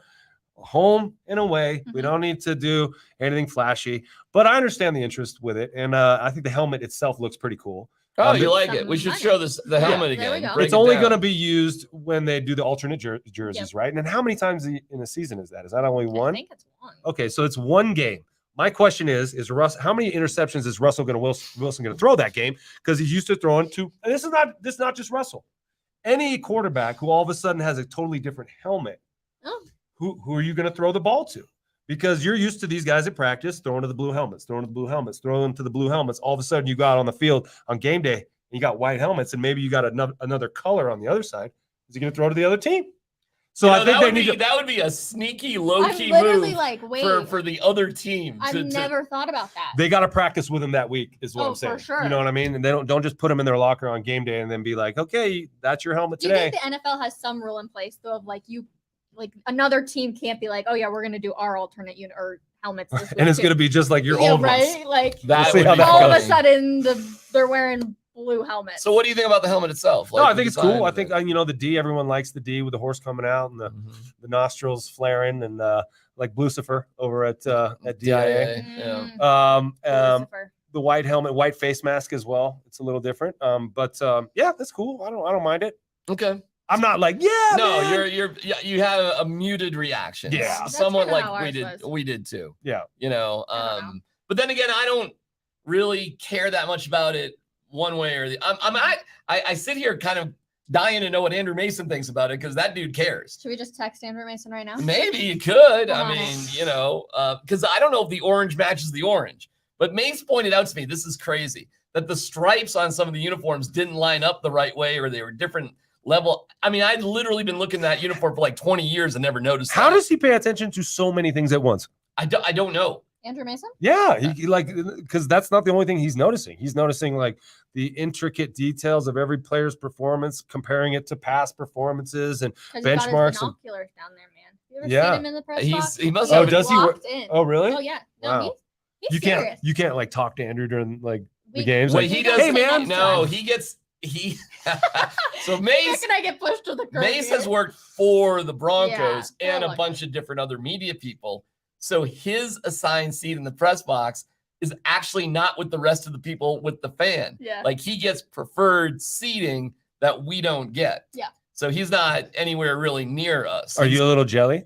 Home and away. We don't need to do anything flashy, but I understand the interest with it. And I think the helmet itself looks pretty cool. Oh, you like it? We should show the helmet again. It's only going to be used when they do the alternate jerseys, right? And how many times in a season is that? Is that only one? I think it's one. Okay, so it's one game. My question is how many interceptions is Wilson going to throw that game? Because he's used to throwing to, and this is not just Russell. Any quarterback who all of a sudden has a totally different helmet, who are you going to throw the ball to? Because you're used to these guys at practice throwing to the blue helmets, throwing to the blue helmets, throwing to the blue helmets. All of a sudden, you got on the field on game day, and you got white helmets, and maybe you got another color on the other side. Is he going to throw to the other team? So I think that would be a sneaky, low-key move for the other team. I've never thought about that. They got to practice with him that week, is what I'm saying. For sure. You know what I mean? And they don't just put him in their locker on game day and then be like, okay, that's your helmet today. Do you think the NFL has some rule in place though of like you like another team can't be like, oh yeah, we're gonna do our alternate unit or helmets this week And it's too. going to be just like your old right? ones. Like That We'll see how that all of a goes. sudden they're wearing blue helmets. So what do you think about the helmet itself? No, Like, I think the it's cool. design I of think, it? the D, everyone likes the D with the horse coming out and the nostrils flaring and like Lucifer over at DIA. Yeah. Lucifer. The white helmet, white face mask as well. It's a little different. But yeah, that's cool. I don't mind it. Okay. I'm not like, yeah, No, man. you have a muted reaction. Yeah. That's Somewhat kinda like how we ours did. was. We did too. Yeah. You know. I don't know. But then again, I don't really care that much about it one way or the. I sit here kind of dying to know what Andrew Mason thinks about it because that dude cares. Should we just text Andrew Mason right now? Maybe you could. Come I on. mean, because I don't know if the orange matches the orange. But Mace pointed out to me, this is crazy, that the stripes on some of the uniforms didn't line up the right way or they were different level. I mean, I'd literally been looking at that uniform for like 20 years and never noticed How that. does he pay attention to so many things at once? I don't know. Andrew Mason? Yeah, he like because that's not the only thing he's noticing. He's noticing like the intricate details of every player's performance, comparing it to past performances and 'Cause he's got his benchmarks. And, binoculars down there, man. You ever Yeah. seen him in the press box? He must He have. is does he work- locked in. oh, really? Oh yeah. No, Wow. he's serious. you can't like talk to Andrew during like the We- games. Wait, Like, he does. Hey, man. No, So Mace. Can I get pushed to the curb? Mace here? has worked for the Broncos Yeah, and for a like- bunch of different other media people. So his assigned seat in the press box is actually not with the rest of the people with the fan. Yeah. Like he gets preferred seating that we don't get. Yeah. So he's not anywhere really near us. Are you a little jelly?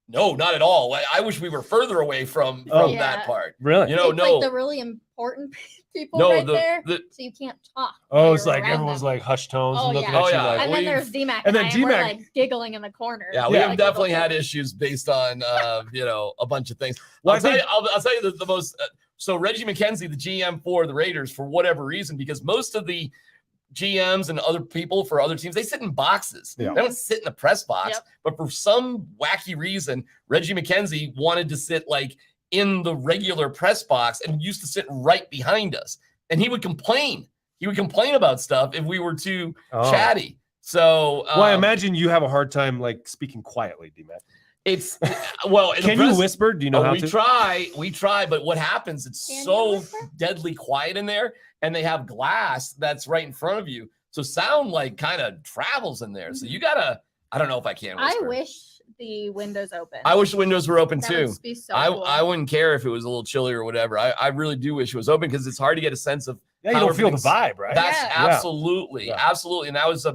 No, not at all. I wish we were further away from Oh. Yeah. that part. Really? You know, it's no. like the really important people No, right the- there, the- so you can't talk. Oh, when it's you're like around everyone's them. like hushed tones Oh, and looking yeah. at Oh, you yeah. like, And then we've- there's D-Mac, and then we're D-Mac- like giggling in the corner. Yeah, we Yeah. have definitely had issues based on, a bunch of things. Well, I'll tell you the most. So Reggie McKenzie, the GM for the Raiders, for whatever reason, because most of the GMs and other people for other teams, they sit in boxes. Yeah. They don't sit in the press box. Yep. But for some wacky reason, Reggie McKenzie wanted to sit like in the regular press box and used to sit right behind us. And he would complain. He would complain about stuff if we were too Oh. chatty. So, Well, I imagine you have a hard time like speaking quietly, D-Mac. it's well. in the Can you press- whisper? Do you know how we to? try, but what happens? It's Can you so whisper? deadly quiet in there, and they have glass that's right in front of you, so sound like kind of travels in there. So you gotta. I don't know if I can. I Whisper. wish the windows open. I wish the windows were open that too. would be so I cool. wouldn't care if it was a little chilly or whatever. I really do wish it was open because it's hard to get a sense of. Yeah, you how don't feel the everything's- vibe, right? That's Yeah. absolutely, Yeah. absolutely, and that was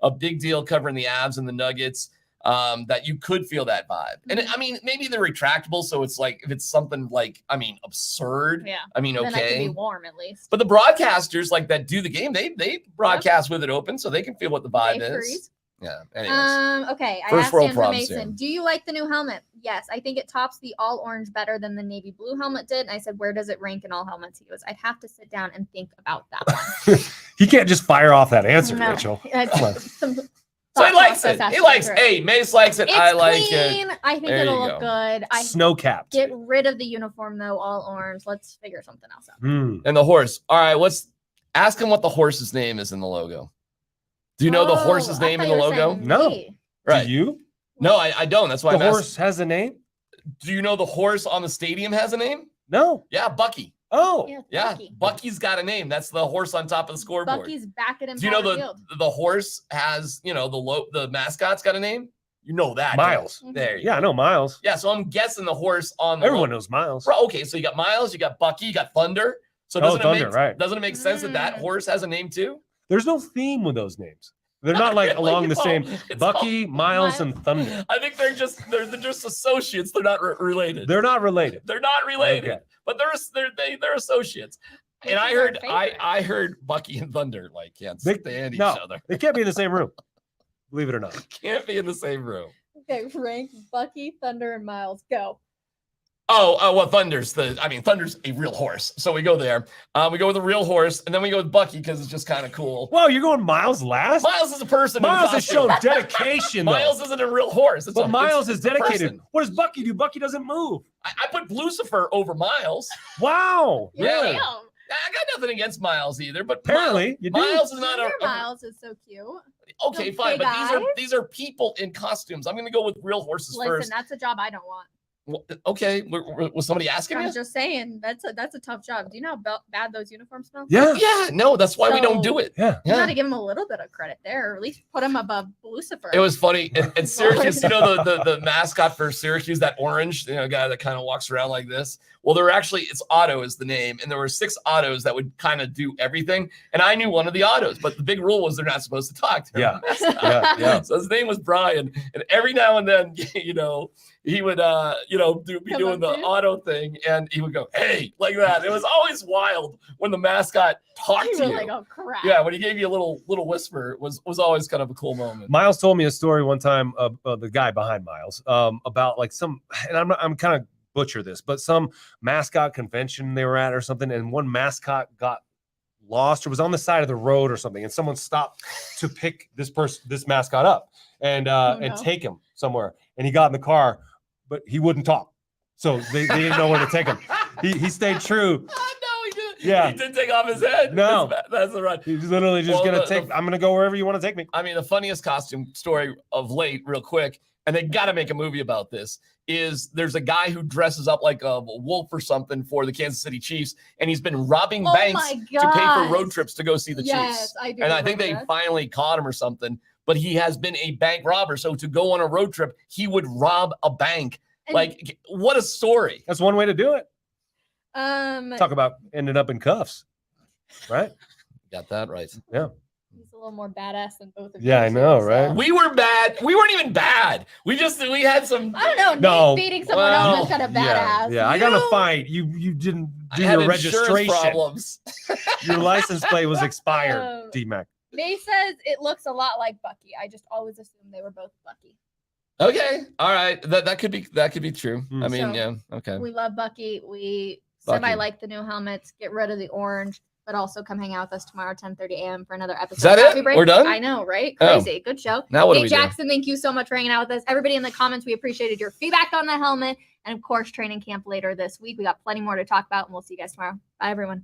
a big deal covering the Avs and the Nuggets. That you could feel that vibe, and I mean maybe they're retractable, so it's like if it's something like absurd. Yeah. I mean, Then I could okay. be warm at least. But the broadcasters like that do the game. They broadcast with it open, so they can feel what the vibe They is. freeze. Yeah. Anyways, Okay. I First asked world Andrew problems Mason, here. do you like the new helmet? Yes, I think it tops the all orange better than the navy blue helmet did. And I said, where does it rank in all helmets? He goes, I'd have to sit down and think about that one. He can't just fire off that answer, No. Rachel. It's- Come on. some so he thought likes process it. has He to likes. go through. Hey, Mace likes it. It's I like clean. it. I think There it'll you look good. I Snow capped. get rid of the uniform though, all orange. Let's figure something else out. And the horse. All right. Ask him what the horse's name is in the logo. Do you know the horse's Oh, I name thought in the you were logo? saying No. me. Right. Do you? No, I don't. That's why The I'm horse asking. has a name? Do you know the horse on the stadium has a name? No. Yeah, Bucky. Oh. Yeah, Bucky. Bucky's got a name. That's the horse on top of the scoreboard. Bucky's back at him. Do you know the horse has, the mascot's got a name? You know that. don't you? Miles. There you Yeah, I know Miles. Yeah, so I'm guessing the horse on the Everyone knows Miles. Bro, okay, so you got Miles, you got Bucky, you got Thunder. So Oh, Thunder, right. doesn't it make sense that that horse has a name too? There's no theme with those names. They're not like really, along the no. same It's Bucky, Miles, and Thunder. I think they're just associates. They're not related. They're not related. They're not related, Okay. but they're associates. Which And I is our heard favorite. I heard Bucky and Thunder like can't They- stand each no. other. They can't be in the same room. Believe it or not. Can't be in the same room. Okay, rank Bucky, Thunder, and Miles. Go. Oh, well, Thunder's a real horse. So we go there. We go with a real horse, and then we go with Bucky because it's just kind of cool. Whoa, you're going Miles last? Miles is a person. in a Miles has costume. shown dedication, though. Miles isn't a real horse. But Miles is it's a dedicated. person. What does Bucky do? Bucky doesn't move. I put Lucifer over Miles. Wow. Yeah. Damn. I got nothing against Miles either, but apparently Miles is not Miles is so cute. Okay, fine, but these are people in costumes. I'm gonna go with real horses first. Listen, that's a job I don't want. Well, okay, was somebody asking me? I'm just saying that's a tough job. Do you know how bad those uniforms smell? Yeah. No, that's why we don't do it. You got to give him a little bit of credit there, or at least put him above Lucifer. It was funny in Syracuse. You know the mascot for Syracuse, that orange guy that kind of walks around like this. Well, it's Otto is the name, and there were 6 Ottos that would kind of do everything. And I knew one of the Ottos, but the big rule was they're not supposed to talk to him. Yeah. So his name was Brian, and every now and then, he would be doing the Otto thing, and he would go, "Hey," like that. It was always wild when the mascot talked to you. Like, oh crap. Yeah, when he gave you a little whisper, it was always kind of a cool moment. Miles told me a story one time of the guy behind Miles about like and I'm kind of butcher this, but some mascot convention they were at or something, and one mascot got lost or was on the side of the road or something, and someone stopped to pick this mascot up and take him somewhere, and he got in the car, but he wouldn't talk, so they didn't know where to take him. He stayed true. Yeah, he didn't take off his head. No, that's right. He's literally just I'm gonna go wherever you want to take me. I mean, the funniest costume story of late, real quick, and they got to make a movie about this, is there's a guy who dresses up like a wolf or something for the Kansas City Chiefs, and he's been robbing banks to pay for road trips to go see the Chiefs. I do. And I think they finally caught him or something, but he has been a bank robber. So to go on a road trip, he would rob a bank. Like, what a story. That's one way to do it. Talk about ending up in cuffs, right? Got that right. Yeah. He's a little more badass than both of you. Yeah, I know, right? We were bad. We weren't even bad. We had some. I don't know. Nate beating someone else is kind of badass. Yeah, I got to fight. You didn't do your registration. Problems. Your license plate was expired, D-Mac. Nate says it looks a lot like Bucky. I just always assumed they were both Bucky. Okay, all right. That could be true. I mean, okay. We love Bucky. We semi-like the new helmets. Get rid of the orange. But also come hang out with us tomorrow, 10:30 a.m. for another episode. Is that it? Break. We're done? I know, right? Crazy. Good show. Now what do we do? Jackson, thank you so much for hanging out with us. Everybody in the comments, we appreciated your feedback on the helmet. And, of course, training camp later this week. We got plenty more to talk about, and we'll see you guys tomorrow. Bye, everyone.